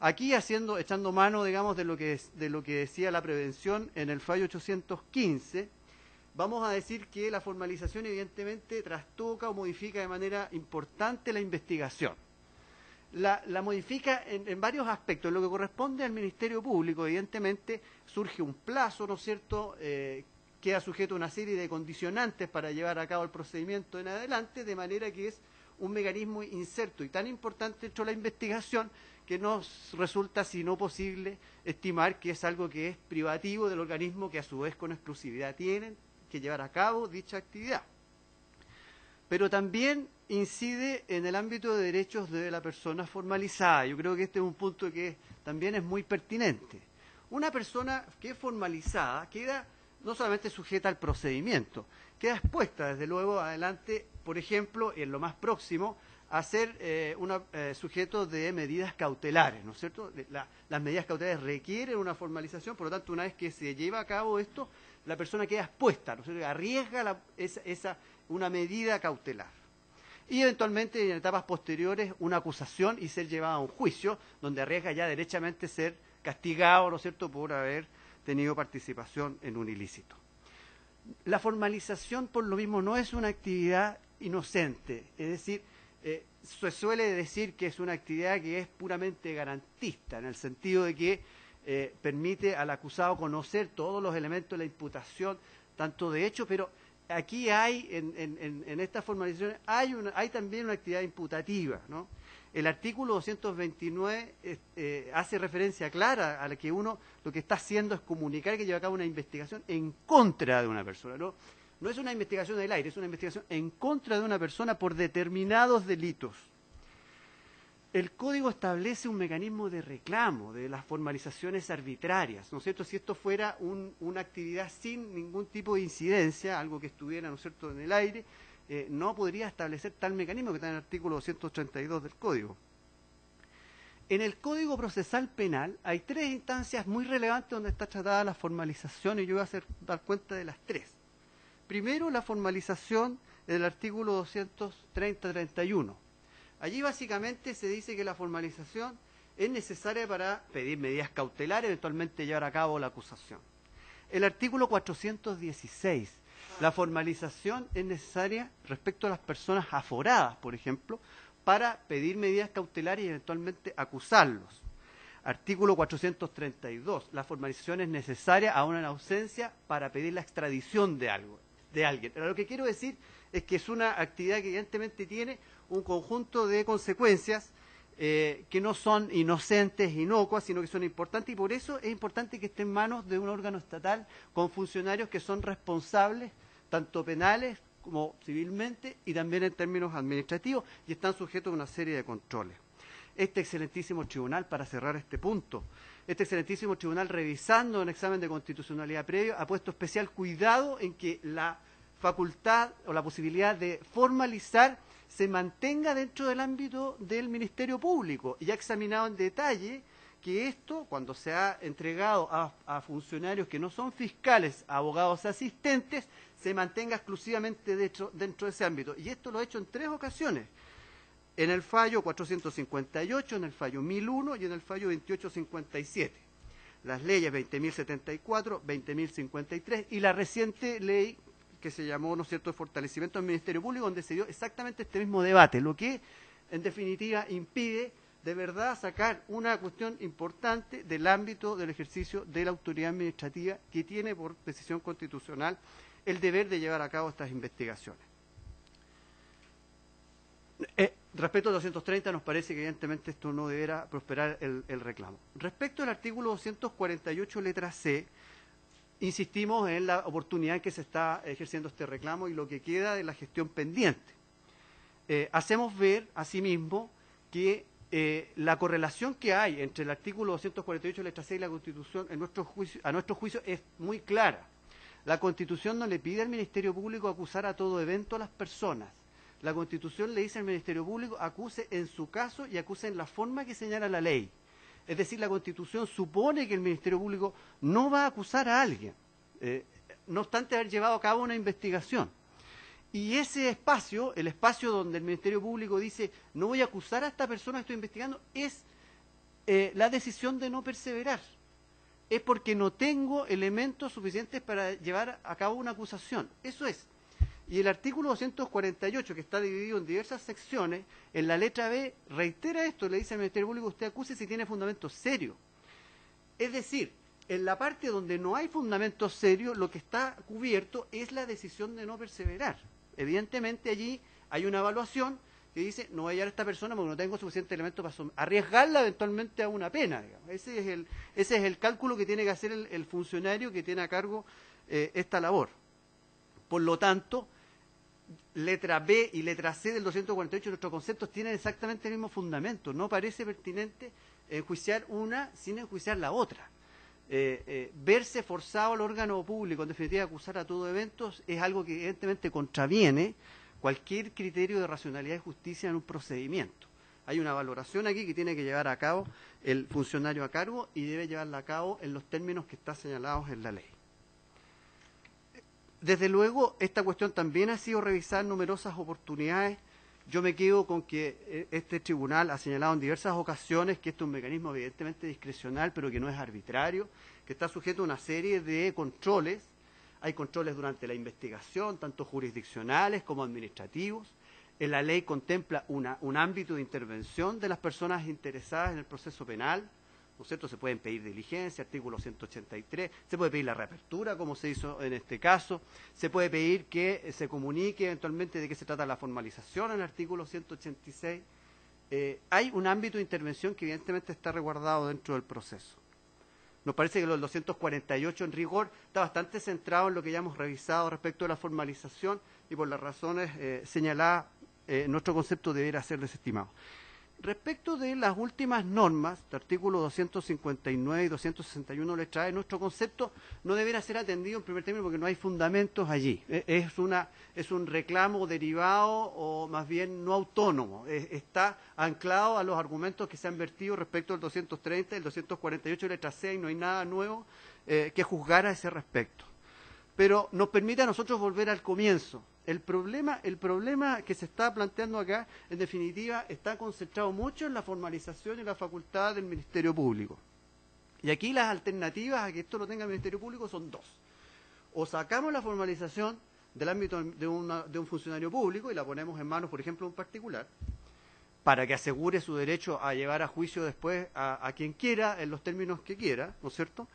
Aquí echando mano, digamos, de lo que decía la prevención en el fallo 815, vamos a decir que la formalización evidentemente trastoca o modifica de manera importante la investigación. La modifica en varios aspectos. En lo que corresponde al Ministerio Público, evidentemente, surge un plazo, ¿no es cierto?, queda sujeto a una serie de condicionantes para llevar a cabo el procedimiento en adelante, de manera que es un mecanismo inserto y tan importante dentro de la investigación que nos resulta, si no posible, estimar que es algo que es privativo del organismo que a su vez con exclusividad tienen que llevar a cabo dicha actividad. Pero también incide en el ámbito de derechos de la persona formalizada. Yo creo que este es un punto que también es muy pertinente. Una persona que es formalizada queda no solamente sujeta al procedimiento, queda expuesta desde luego adelante, por ejemplo, en lo más próximo, a ser sujeto de medidas cautelares, ¿no es cierto? Las medidas cautelares requieren una formalización, por lo tanto, una vez que se lleva a cabo esto, la persona queda expuesta, ¿no es cierto?, arriesga una medida cautelar. Y eventualmente, en etapas posteriores, una acusación y ser llevado a un juicio, donde arriesga ya derechamente ser castigado, ¿no es cierto?, por haber tenido participación en un ilícito. La formalización, por lo mismo, no es una actividad inocente, es decir, se suele decir que es una actividad que es puramente garantista, en el sentido de que permite al acusado conocer todos los elementos de la imputación, tanto de hecho, pero aquí hay, en esta formalización, hay también una actividad imputativa, ¿no? El artículo 229 hace referencia clara a la que uno lo que está haciendo es comunicar que lleva a cabo una investigación en contra de una persona, ¿no? No es una investigación del aire, es una investigación en contra de una persona por determinados delitos. el código establece un mecanismo de reclamo de las formalizaciones arbitrarias, ¿no es cierto? Si esto fuera una actividad sin ningún tipo de incidencia, algo que estuviera, ¿no es cierto?, en el aire, no podría establecer tal mecanismo que está en el artículo 232 del código. En el Código Procesal Penal hay tres instancias muy relevantes donde está tratada la formalización y yo voy a dar cuenta de las tres. Primero, la formalización del artículo 230-31. Allí básicamente se dice que la formalización es necesaria para pedir medidas cautelares, eventualmente llevar a cabo la acusación. El artículo 416, la formalización es necesaria respecto a las personas aforadas, por ejemplo, para pedir medidas cautelares y eventualmente acusarlos. Artículo 432, la formalización es necesaria aún en ausencia para pedir la extradición de alguien. Pero lo que quiero decir es que es una actividad que evidentemente tiene un conjunto de consecuencias que no son inocentes, inocuas, sino que son importantes, y por eso es importante que esté en manos de un órgano estatal con funcionarios que son responsables, tanto penales como civilmente, y también en términos administrativos, y están sujetos a una serie de controles. Este excelentísimo tribunal, para cerrar este punto, este excelentísimo tribunal, revisando un examen de constitucionalidad previo, ha puesto especial cuidado en que la facultad o la posibilidad de formalizar se mantenga dentro del ámbito del Ministerio Público, y ha examinado en detalle que esto, cuando se ha entregado a funcionarios que no son fiscales, a abogados asistentes, se mantenga exclusivamente dentro de ese ámbito. Y esto lo ha hecho en tres ocasiones: en el fallo 458, en el fallo 1001 y en el fallo 2857. Las leyes 20.074, 20.053 y la reciente ley que se llamó, ¿no es cierto?, de fortalecimiento del Ministerio Público, donde se dio exactamente este mismo debate, lo que en definitiva impide de verdad sacar una cuestión importante del ámbito del ejercicio de la autoridad administrativa, que tiene por decisión constitucional el deber de llevar a cabo estas investigaciones. Respecto al 230, nos parece que evidentemente esto no deberá prosperar el reclamo. Respecto al artículo 248, letra C, insistimos en la oportunidad en que se está ejerciendo este reclamo y lo que queda de la gestión pendiente. Hacemos ver, asimismo, que la correlación que hay entre el artículo 248, letra C y la Constitución, a nuestro juicio, es muy clara. La Constitución no le pide al Ministerio Público acusar a todo evento a las personas. La Constitución le dice al Ministerio Público acuse en su caso y acuse en la forma que señala la ley. Es decir, la Constitución supone que el Ministerio Público no va a acusar a alguien, no obstante haber llevado a cabo una investigación. Y ese espacio, el espacio donde el Ministerio Público dice no voy a acusar a esta persona que estoy investigando, es la decisión de no perseverar. Es porque no tengo elementos suficientes para llevar a cabo una acusación. Eso es. Y el artículo 248, que está dividido en diversas secciones, en la letra B reitera esto, le dice al Ministerio Público: usted acuse si tiene fundamento serio. Es decir, en la parte donde no hay fundamento serio, lo que está cubierto es la decisión de no perseverar. Evidentemente allí hay una evaluación que dice no voy a hallar a esta persona porque no tengo suficiente elemento para arriesgarla eventualmente a una pena, digamos. Ese es el cálculo que tiene que hacer el funcionario que tiene a cargo esta labor. Por lo tanto, letra B y letra C del 248, nuestros conceptos tienen exactamente el mismo fundamento. No parece pertinente enjuiciar una sin enjuiciar la otra. Verse forzado al órgano público, en definitiva, a acusar a todo evento, es algo que evidentemente contraviene cualquier criterio de racionalidad y justicia en un procedimiento. Hay una valoración aquí que tiene que llevar a cabo el funcionario a cargo y debe llevarla a cabo en los términos que están señalados en la ley. Desde luego, esta cuestión también ha sido revisada en numerosas oportunidades. Yo me quedo con que este tribunal ha señalado en diversas ocasiones que este es un mecanismo evidentemente discrecional, pero que no es arbitrario, que está sujeto a una serie de controles. Hay controles durante la investigación, tanto jurisdiccionales como administrativos. La ley contempla un ámbito de intervención de las personas interesadas en el proceso penal, ¿no es cierto? Se pueden pedir diligencia, artículo 183, se puede pedir la reapertura, como se hizo en este caso, se puede pedir que se comunique eventualmente de qué se trata la formalización en el artículo 186. Hay un ámbito de intervención que evidentemente está resguardado dentro del proceso. Nos parece que los 248 en rigor está bastante centrado en lo que ya hemos revisado respecto a la formalización y por las razones señaladas, nuestro concepto deberá ser desestimado. Respecto de las últimas normas, de artículos 259 y 261 letra A, nuestro concepto no deberá ser atendido en primer término porque no hay fundamentos allí. Es un reclamo derivado o más bien no autónomo. Está anclado a los argumentos que se han vertido respecto al 230 y el 248 letra C y no hay nada nuevo que juzgar a ese respecto. Pero nos permite a nosotros volver al comienzo. El problema que se está planteando acá, en definitiva, está concentrado mucho en la formalización y la facultad del Ministerio Público. Y aquí las alternativas a que esto lo tenga el Ministerio Público son dos. O sacamos la formalización del ámbito de un funcionario público y la ponemos en manos, por ejemplo, de un particular, para que asegure su derecho a llevar a juicio después a quien quiera, en los términos que quiera, ¿no es cierto?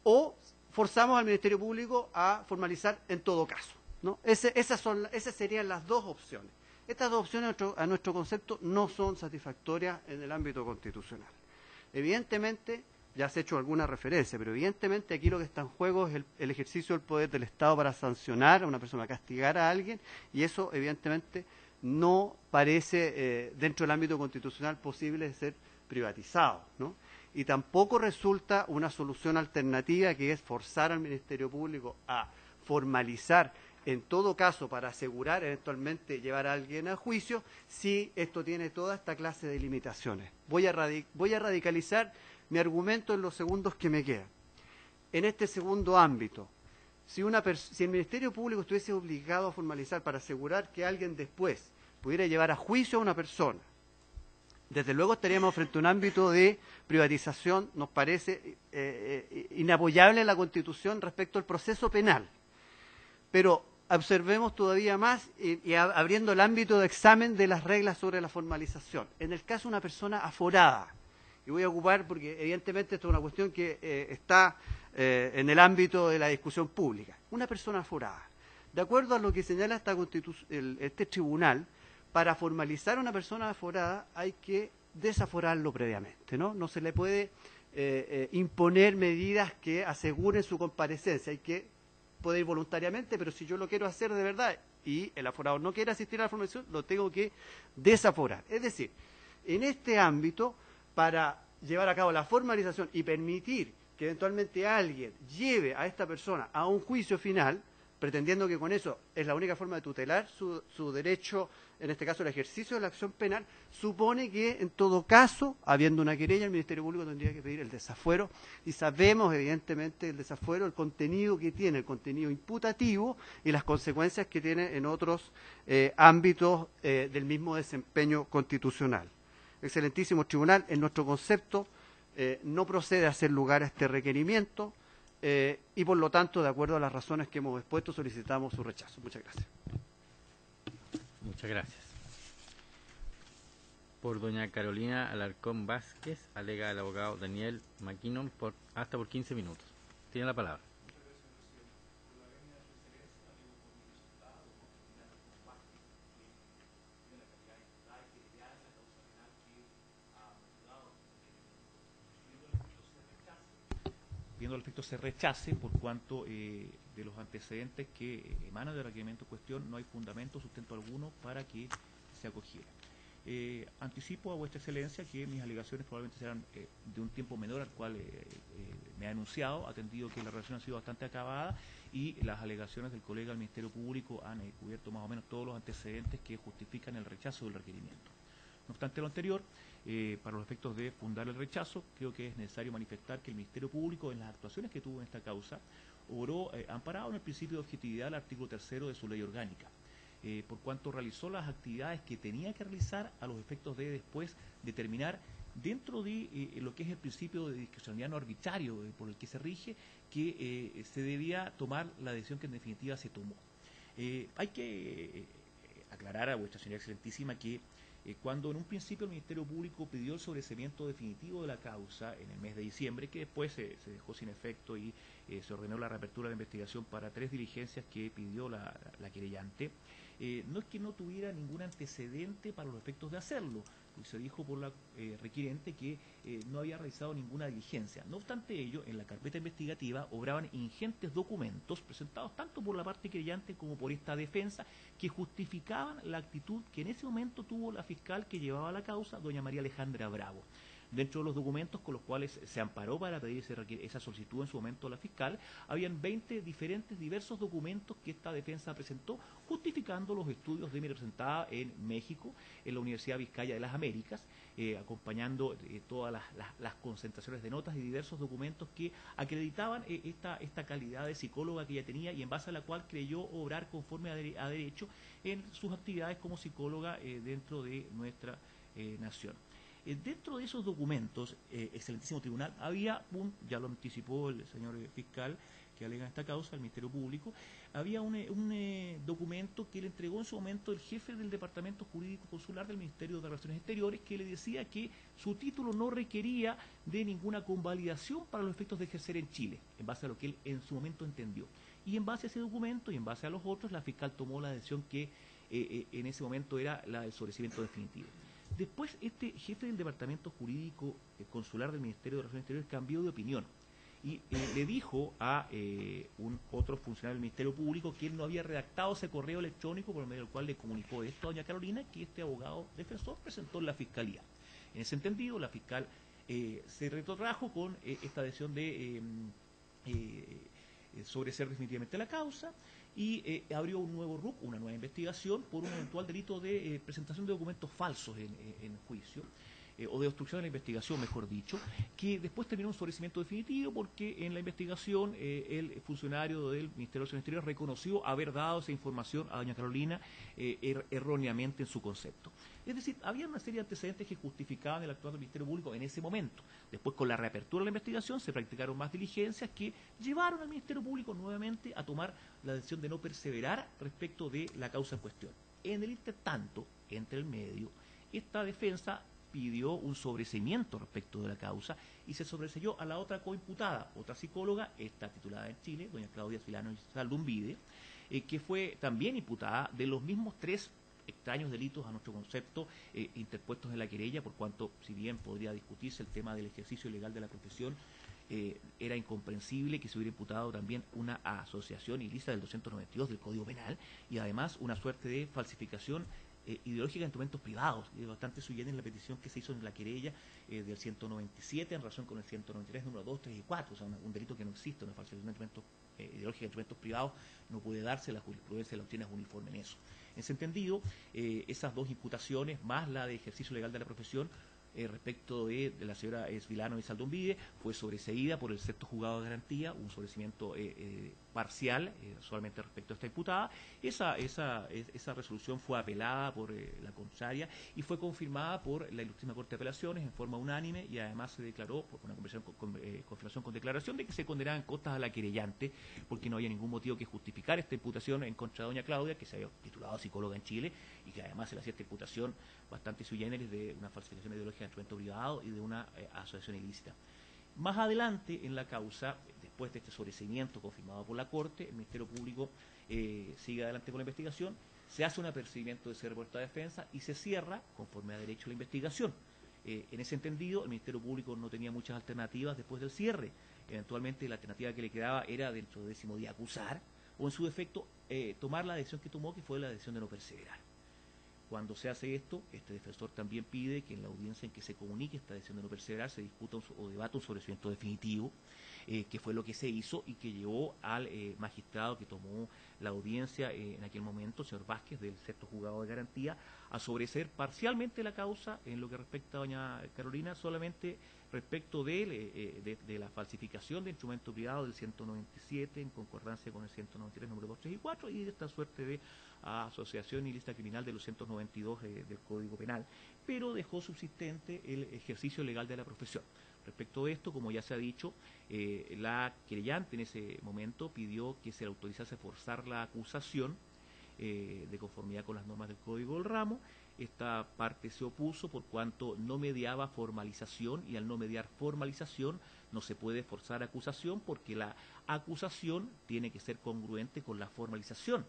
O forzamos al Ministerio Público a formalizar en todo caso, ¿no? Esas serían las dos opciones. Estas dos opciones, a nuestro concepto, no son satisfactorias en el ámbito constitucional. Evidentemente, ya se ha hecho alguna referencia, pero evidentemente aquí lo que está en juego es el ejercicio del poder del Estado para sancionar a una persona, castigar a alguien, y eso evidentemente no parece dentro del ámbito constitucional posible de ser privatizado, ¿no? Y tampoco resulta una solución alternativa que es forzar al Ministerio Público a formalizar en todo caso para asegurar eventualmente llevar a alguien a juicio si esto tiene toda esta clase de limitaciones. Voy a radicalizar mi argumento en los segundos que me quedan. En este segundo ámbito, si el Ministerio Público estuviese obligado a formalizar para asegurar que alguien después pudiera llevar a juicio a una persona, desde luego estaríamos frente a un ámbito de privatización, nos parece inapoyable en la Constitución respecto al proceso penal. Pero observemos todavía más y abriendo el ámbito de examen de las reglas sobre la formalización. En el caso de una persona aforada, y voy a ocupar porque evidentemente esto es una cuestión que está en el ámbito de la discusión pública. Una persona aforada. De acuerdo a lo que señala este tribunal, para formalizar a una persona aforada hay que desaforarlo previamente, ¿no? No se le puede imponer medidas que aseguren su comparecencia. Hay que poder ir voluntariamente, pero si yo lo quiero hacer de verdad y el aforado no quiere asistir a la formalización, lo tengo que desaforar. Es decir, en este ámbito, para llevar a cabo la formalización y permitir que eventualmente alguien lleve a esta persona a un juicio final, pretendiendo que con eso es la única forma de tutelar su derecho, en este caso el ejercicio de la acción penal, supone que en todo caso, habiendo una querella, el Ministerio Público tendría que pedir el desafuero, y sabemos evidentemente el desafuero, el contenido que tiene, el contenido imputativo y las consecuencias que tiene en otros ámbitos del mismo desempeño constitucional. Excelentísimo tribunal, en nuestro concepto no procede a hacer lugar a este requerimiento, y por lo tanto, de acuerdo a las razones que hemos expuesto, solicitamos su rechazo. Muchas gracias. Muchas gracias. Por doña Carolina Alarcón Vázquez, alega el abogado Daniel McKinnon hasta por 15 minutos. Tiene la palabra. Viendo al efecto se rechace por cuanto de los antecedentes que emanan del requerimiento en cuestión no hay fundamento, sustento alguno para que se acogiera. Anticipo a vuestra excelencia que mis alegaciones probablemente serán de un tiempo menor al cual me ha anunciado, atendido que la relación ha sido bastante acabada y las alegaciones del colega del Ministerio Público han cubierto más o menos todos los antecedentes que justifican el rechazo del requerimiento. No obstante lo anterior, para los efectos de fundar el rechazo, creo que es necesario manifestar que el Ministerio Público, en las actuaciones que tuvo en esta causa, obró amparado en el principio de objetividad del artículo 3 de su ley orgánica, por cuanto realizó las actividades que tenía que realizar a los efectos de después determinar dentro de lo que es el principio de discrecionalidad no arbitrario por el que se rige, que se debía tomar la decisión que en definitiva se tomó. Hay que aclarar a vuestra señora excelentísima que cuando en un principio el Ministerio Público pidió el sobreseimiento definitivo de la causa en el mes de diciembre, que después se dejó sin efecto y se ordenó la reapertura de la investigación para 3 diligencias que pidió la querellante, no es que no tuviera ningún antecedente para los efectos de hacerlo. y se dijo por la requirente que no había realizado ninguna diligencia. No obstante ello, en la carpeta investigativa obraban ingentes documentos presentados tanto por la parte querellante como por esta defensa que justificaban la actitud que en ese momento tuvo la fiscal que llevaba la causa, doña María Alejandra Bravo. Dentro de los documentos con los cuales se amparó para pedir esa solicitud en su momento a la fiscal, habían 20 diversos documentos que esta defensa presentó, justificando los estudios de mi representada en México, en la Universidad Vizcaya de las Américas, acompañando todas las concentraciones de notas y diversos documentos que acreditaban esta calidad de psicóloga que ella tenía y en base a la cual creyó obrar conforme a derecho en sus actividades como psicóloga dentro de nuestra nación. Dentro de esos documentos, excelentísimo tribunal, había ya lo anticipó el señor fiscal que alega esta causa, el Ministerio Público, había un documento que le entregó en su momento el jefe del Departamento Jurídico Consular del Ministerio de Relaciones Exteriores, que le decía que su título no requería de ninguna convalidación para los efectos de ejercer en Chile, en base a lo que él en su momento entendió. Y en base a ese documento y en base a los otros, la fiscal tomó la decisión que en ese momento era la del sobreseimiento definitivo. Después, este jefe del Departamento Jurídico Consular del Ministerio de Relaciones Exteriores cambió de opinión y le dijo a un otro funcionario del Ministerio Público que él no había redactado ese correo electrónico por medio del cual le comunicó esto a doña Carolina, que este abogado defensor presentó en la Fiscalía. En ese entendido, la fiscal se retrotrajo con esta decisión de sobreseer definitivamente la causa y abrió un nuevo RUC, una nueva investigación por un eventual delito de presentación de documentos falsos en juicio, o de obstrucción de la investigación, mejor dicho, que después terminó un sobreseimiento definitivo porque en la investigación el funcionario del Ministerio de Relaciones Exteriores reconoció haber dado esa información a doña Carolina erróneamente en su concepto. Es decir, había una serie de antecedentes que justificaban el actuar del Ministerio Público en ese momento. Después, con la reapertura de la investigación, se practicaron más diligencias que llevaron al Ministerio Público nuevamente a tomar la decisión de no perseverar respecto de la causa en cuestión. En el intertanto, entre el medio, esta defensa pidió un sobreseimiento respecto de la causa y se sobreseyó a la otra coimputada, otra psicóloga, esta titulada en Chile, doña Claudia Filano y Saldumbide, que fue también imputada de los mismos 3 extraños delitos a nuestro concepto interpuestos en la querella, por cuanto, si bien podría discutirse el tema del ejercicio ilegal de la profesión, era incomprensible que se hubiera imputado también una asociación ilícita del 292 del Código Penal y además una suerte de falsificación ideológica de instrumentos privados. Y bastante sui generis en la petición que se hizo en la querella del 197 en relación con el 193 número 2, 3 y 4, o sea, un delito que no existe, una falsificación de instrumentos ideológica de instrumentos privados no puede darse, la jurisprudencia de la doctrina es uniforme en eso. En ese entendido, esas 2 imputaciones, más la de ejercicio legal de la profesión, respecto de la señora Vilano y Saldumbide, fue sobreseída por el sexto juzgado de garantía, un sobreseimiento parcial solamente respecto a esta imputada. Esa resolución fue apelada por la contraria y fue confirmada por la Ilustrísima Corte de Apelaciones en forma unánime y además se declaró, por una confirmación con declaración, de que se condenaban costas a la querellante porque no había ningún motivo que justificar esta imputación en contra de doña Claudia, que se había titulado psicóloga en Chile y que además se le hacía esta imputación bastante sui generis de una falsificación ideológica de instrumento privado y de una asociación ilícita. Más adelante en la causa, después de este sobreseimiento confirmado por la Corte, el Ministerio Público sigue adelante con la investigación, se hace un apercibimiento de ese reporte de defensa y se cierra, conforme a derecho, la investigación. En ese entendido, el Ministerio Público no tenía muchas alternativas después del cierre. Eventualmente la alternativa que le quedaba era, dentro del 10º día, acusar o en su defecto tomar la decisión que tomó, que fue la decisión de no perseverar. Cuando se hace esto, este defensor también pide que en la audiencia en que se comunique esta decisión de no perseverar se discuta o debata un sobreseimiento definitivo, que fue lo que se hizo y que llevó al magistrado que tomó la audiencia en aquel momento, el señor Vázquez, del sexto juzgado de garantía, a sobreseer parcialmente la causa en lo que respecta a doña Carolina, solamente respecto de la falsificación de instrumento privado del 197 en concordancia con el 193 número 2, 3 y 4 y de esta suerte de asociación ilícita criminal de los 192 del Código Penal, pero dejó subsistente el ejercicio legal de la profesión. Respecto de esto, como ya se ha dicho, la querellante en ese momento pidió que se le autorizase forzar la acusación de conformidad con las normas del Código del Ramo. Esta parte se opuso por cuanto no mediaba formalización y al no mediar formalización no se puede forzar acusación porque la acusación tiene que ser congruente con la formalización.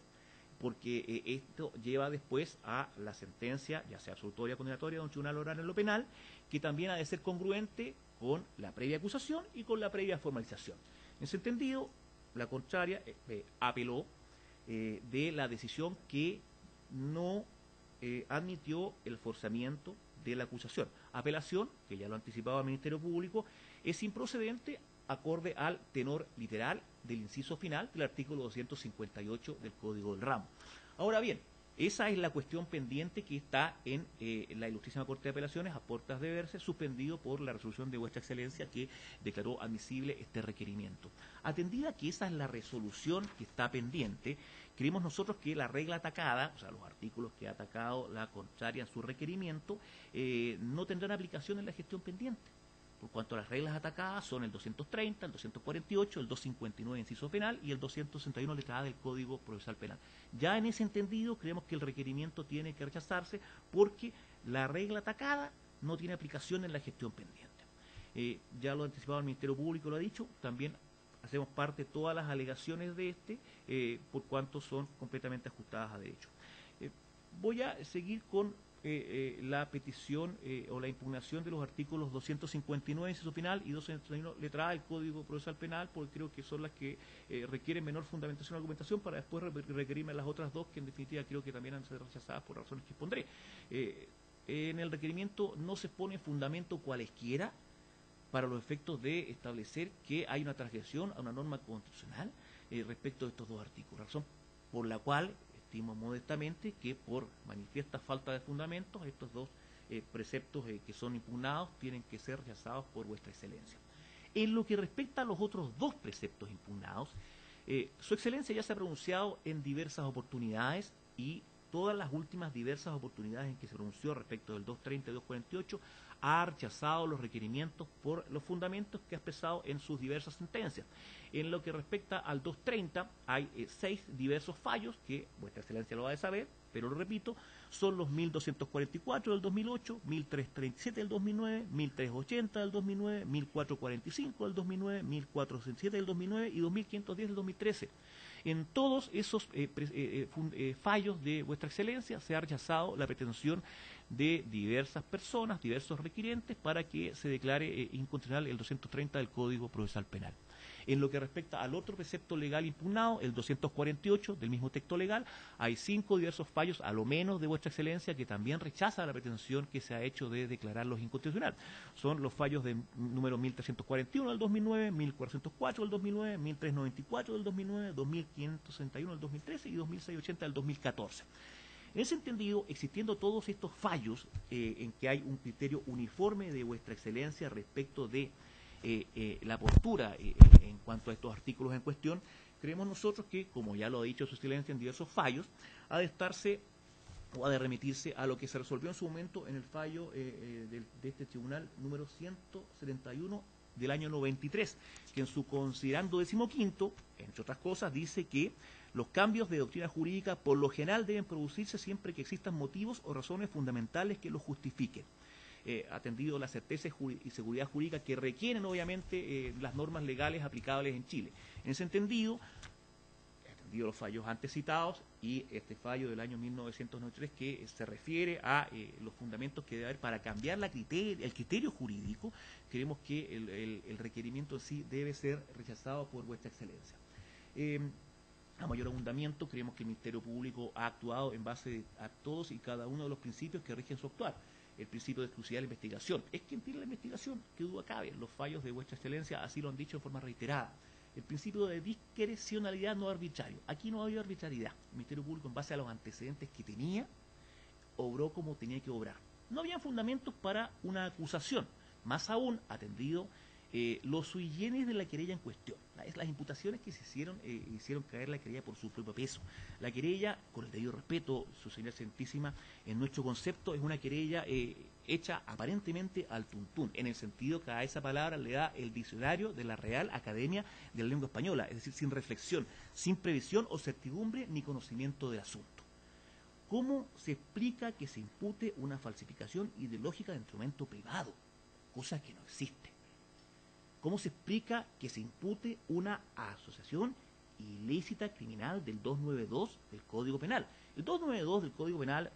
porque esto lleva después a la sentencia, ya sea absolutoria o condenatoria, de un tribunal oral en lo penal, que también ha de ser congruente con la previa acusación y con la previa formalización. En ese entendido, la contraria apeló de la decisión que no admitió el forzamiento de la acusación. Apelación, que ya lo anticipaba el Ministerio Público, es improcedente acorde al tenor literal del inciso final del artículo 258 del Código del Ramo. Ahora bien, esa es la cuestión pendiente que está en la Ilustrísima Corte de Apelaciones, a puertas de verse, suspendido por la resolución de Vuestra Excelencia que declaró admisible este requerimiento. Atendida que esa es la resolución que está pendiente, creemos nosotros que la regla atacada, o sea, los artículos que ha atacado la contraria en su requerimiento, no tendrán aplicación en la gestión pendiente. Por cuanto a las reglas atacadas son el 230, el 248, el 259 inciso penal y el 261 letra A del Código Procesal Penal. Ya en ese entendido creemos que el requerimiento tiene que rechazarse porque la regla atacada no tiene aplicación en la gestión pendiente. Ya lo ha anticipado el Ministerio Público, lo ha dicho, también hacemos parte de todas las alegaciones de por cuanto son completamente ajustadas a derecho. Voy a seguir con la petición o la impugnación de los artículos 259 inciso final y 261 letra A del Código Procesal Penal, porque creo que son las que requieren menor fundamentación o argumentación, para después requerirme las otras dos, que en definitiva creo que también han sido rechazadas por razones que expondré. En el requerimiento no se pone fundamento cualesquiera para los efectos de establecer que hay una transgresión a una norma constitucional respecto de estos dos artículos, razón por la cual estimo modestamente que por manifiesta falta de fundamentos estos dos preceptos que son impugnados tienen que ser rechazados por Vuestra Excelencia. En lo que respecta a los otros dos preceptos impugnados, Su Excelencia ya se ha pronunciado en diversas oportunidades y todas las últimas diversas oportunidades en que se pronunció respecto del 230 y 248 ha rechazado los requerimientos por los fundamentos que ha expresado en sus diversas sentencias. En lo que respecta al 230 hay 6 diversos fallos que Vuestra Excelencia lo va a saber, pero lo repito, son los 1244 del 2008, 1337 del 2009, 1380 del 2009, 1445 del 2009, 1467 del 2009 y 2510 del 2013. En todos esos fallos de Vuestra Excelencia se ha rechazado la pretensión de diversas personas, diversos requirientes, para que se declare inconstitucional el 230 del Código Procesal Penal. En lo que respecta al otro precepto legal impugnado, el 248 del mismo texto legal, hay 5 diversos fallos, a lo menos de Vuestra Excelencia, que también rechaza la pretensión que se ha hecho de declararlos inconstitucional. Son los fallos de número 1341 del 2009, 1404 del 2009, 1394 del 2009, 2561 del 2013 y 2680 del 2014. En ese entendido, existiendo todos estos fallos en que hay un criterio uniforme de Vuestra Excelencia respecto de la postura en cuanto a estos artículos en cuestión, creemos nosotros que, como ya lo ha dicho Su Excelencia en diversos fallos, ha de estarse o ha de remitirse a lo que se resolvió en su momento en el fallo de este tribunal número 171 del año 93, que en su considerando 15º, entre otras cosas, dice que los cambios de doctrina jurídica por lo general deben producirse siempre que existan motivos o razones fundamentales que los justifiquen. Atendido la certeza y seguridad jurídica que requieren obviamente las normas legales aplicables en Chile. En ese entendido, atendido los fallos antes citados y este fallo del año 1993 que se refiere a los fundamentos que debe haber para cambiar el criterio jurídico, creemos que el requerimiento en sí debe ser rechazado por Vuestra Excelencia. A mayor abundamiento, creemos que el Ministerio Público ha actuado en base a todos y cada uno de los principios que rigen su actuar. El principio de exclusividad de la investigación. Es quien tiene la investigación, que duda cabe. Los fallos de Vuestra Excelencia así lo han dicho en forma reiterada. El principio de discrecionalidad no arbitrario. Aquí no ha habido arbitrariedad. El Ministerio Público, en base a los antecedentes que tenía, obró como tenía que obrar. No había fundamentos para una acusación. Más aún, atendido los sui generis de la querella en cuestión. Las imputaciones que se hicieron caer la querella por su propio peso. La querella, con el debido respeto, Su Señoría Santísima, en nuestro concepto es una querella hecha aparentemente al tuntún, en el sentido que a esa palabra le da el diccionario de la Real Academia de la Lengua Española, es decir, sin reflexión, sin previsión o certidumbre ni conocimiento del asunto. ¿Cómo se explica que se impute una falsificación ideológica de instrumento privado? Cosa que no existe. ¿Cómo se explica que se impute una asociación ilícita criminal del 292 del Código Penal. El 292 del Código Penal,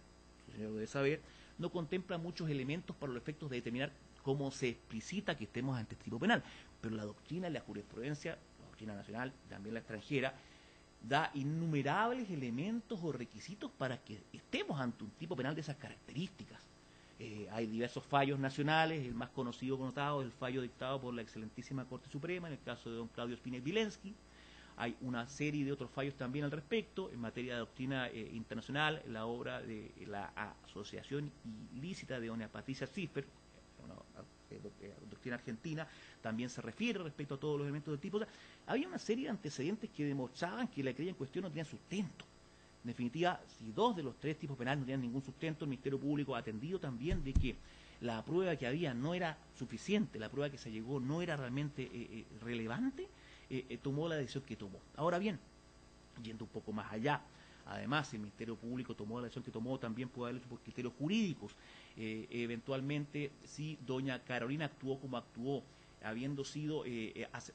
el señor debe saber, no contempla muchos elementos para los efectos de determinar cómo se explicita que estemos ante este tipo penal, pero la doctrina y la jurisprudencia, la doctrina nacional, también la extranjera, da innumerables elementos o requisitos para que estemos ante un tipo penal de esas características. Hay diversos fallos nacionales, el más connotado es el fallo dictado por la excelentísima Corte Suprema, en el caso de don Claudio Spinel Vilensky. Hay una serie de otros fallos también al respecto, en materia de doctrina internacional, la obra de la Asociación Ilícita de doña Patricia Ziffer, una doctrina argentina, también se refiere respecto a todos los elementos del tipo. O sea, había una serie de antecedentes que demostraban que la querella en cuestión no tenía sustento. En definitiva, si 2 de los 3 tipos penales no tenían ningún sustento, el Ministerio Público ha atendido también de que la prueba que había no era suficiente, la prueba que se llegó no era realmente relevante, tomó la decisión que tomó. Ahora bien, yendo un poco más allá, además el Ministerio Público tomó la decisión que tomó, también puede haberlo hecho por criterios jurídicos. Eventualmente, si doña Carolina actuó como actuó, habiendo sido,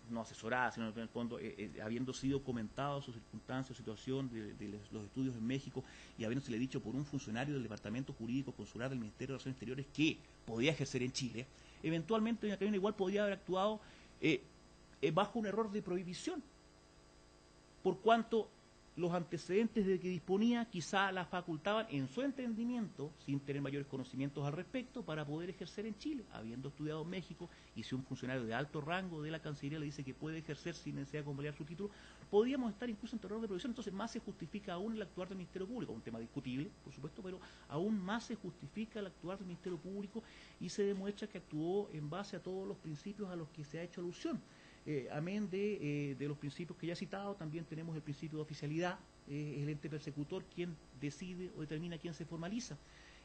no asesorada, sino en el fondo, habiendo sido comentado su circunstancia, su situación de los estudios en México, y habiéndosele dicho por un funcionario del Departamento Jurídico Consular del Ministerio de Relaciones Exteriores que podía ejercer en Chile, eventualmente doña Carolina igual podría haber actuado bajo un error de prohibición, por cuanto los antecedentes de que disponía quizá la facultaban en su entendimiento, sin tener mayores conocimientos al respecto, para poder ejercer en Chile, habiendo estudiado en México, y si un funcionario de alto rango de la Cancillería le dice que puede ejercer sin necesidad de convalidar su título, podríamos estar incluso en error de prohibición. Entonces más se justifica aún el actuar del Ministerio Público, un tema discutible, por supuesto, pero aún más se justifica el actuar del Ministerio Público y se demuestra que actuó en base a todos los principios a los que se ha hecho alusión. Amén de los principios que ya he citado, también tenemos el principio de oficialidad, el ente persecutor quien decide o determina quién se formaliza,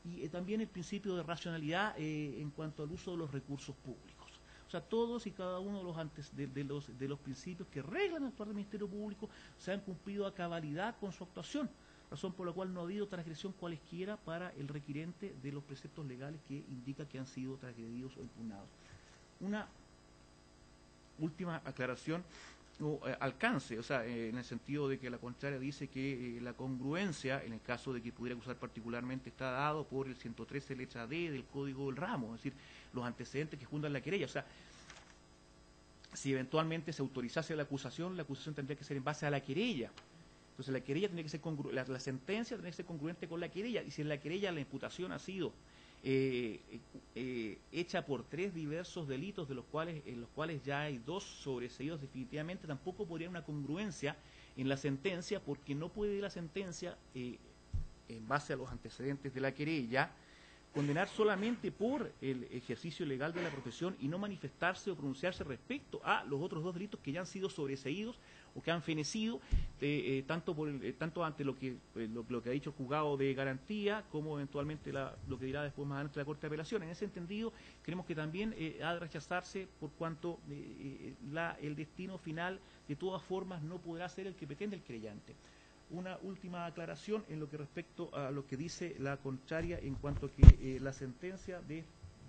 y también el principio de racionalidad en cuanto al uso de los recursos públicos. O sea, todos y cada uno de los principios que reglan el actuar del Ministerio Público se han cumplido a cabalidad con su actuación, razón por la cual no ha habido transgresión cualesquiera para el requirente de los preceptos legales que indica que han sido transgredidos o impugnados. Una última aclaración o alcance, o sea, en el sentido de que la contraria dice que la congruencia, en el caso de que pudiera acusar particularmente, está dado por el 113 letra D del Código del Ramo, es decir, los antecedentes que fundan la querella. O sea, si eventualmente se autorizase la acusación tendría que ser en base a la querella. Entonces la querella tendría que ser la sentencia tendría que ser congruente con la querella, y si en la querella la imputación ha sido hecha por 3 diversos delitos, en los cuales ya hay 2 sobreseídos definitivamente, tampoco podría haber una congruencia en la sentencia, porque no puede la sentencia, en base a los antecedentes de la querella, condenar solamente por el ejercicio legal de la profesión y no manifestarse o pronunciarse respecto a los otros 2 delitos que ya han sido sobreseídos o que han fenecido, tanto ante lo que ha dicho el juzgado de garantía, como eventualmente lo que dirá después más adelante la Corte de Apelación. En ese entendido, creemos que también ha de rechazarse, por cuanto el destino final, de todas formas, no podrá ser el que pretende el querellante. Una última aclaración en lo que respecto a lo que dice la contraria en cuanto a que la sentencia de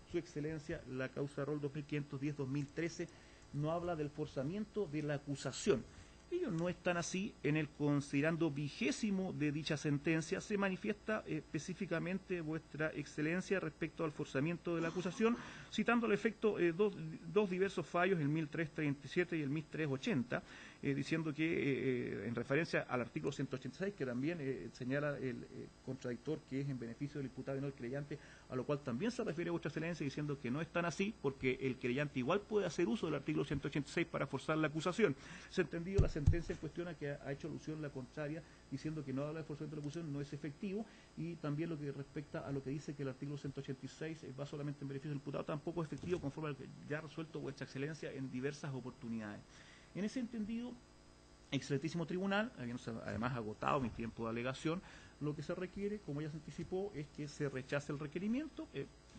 Su Excelencia, la causa Rol 2510-2013, no habla del forzamiento de la acusación. Ellos no están así. En el considerando 20º de dicha sentencia se manifiesta específicamente Vuestra Excelencia respecto al forzamiento de la acusación, citando al efecto dos diversos fallos, el 1337 y el 1380, diciendo que en referencia al artículo 186, que también señala el contradictor que es en beneficio del imputado y no del querellante, a lo cual también se refiere Vuestra Excelencia diciendo que no están así, porque el querellante igual puede hacer uso del artículo 186 para forzar la acusación. Se ha entendido la sentencia en cuestión a que ha hecho alusión la contraria, diciendo que no habla de forzamiento de la acusación, no es efectivo, y también lo que respecta a lo que dice que el artículo 186 va solamente en beneficio del imputado, tampoco es efectivo, conforme al que ya ha resuelto Vuestra Excelencia en diversas oportunidades. En ese entendido, excelentísimo tribunal, habiéndose además agotado mi tiempo de alegación, lo que se requiere, como ya se anticipó, es que se rechace el requerimiento.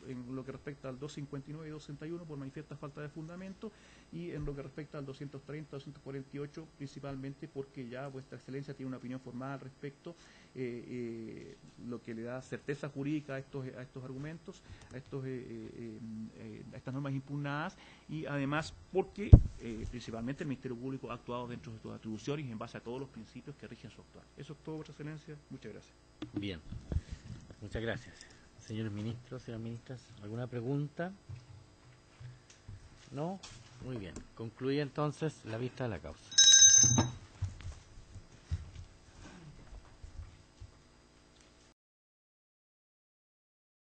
en lo que respecta al 259 y 261 por manifiesta falta de fundamento, y en lo que respecta al 230, 248 principalmente porque ya vuestra excelencia tiene una opinión formada al respecto, lo que le da certeza jurídica a estos argumentos, a estas normas impugnadas, y además porque principalmente el Ministerio Público ha actuado dentro de sus atribuciones y en base a todos los principios que rigen su actuar. Eso es todo, vuestra excelencia. Muchas gracias. Bien, muchas gracias. Señores ministros, señoras ministras, ¿alguna pregunta? ¿No? Muy bien. Concluye entonces la vista de la causa.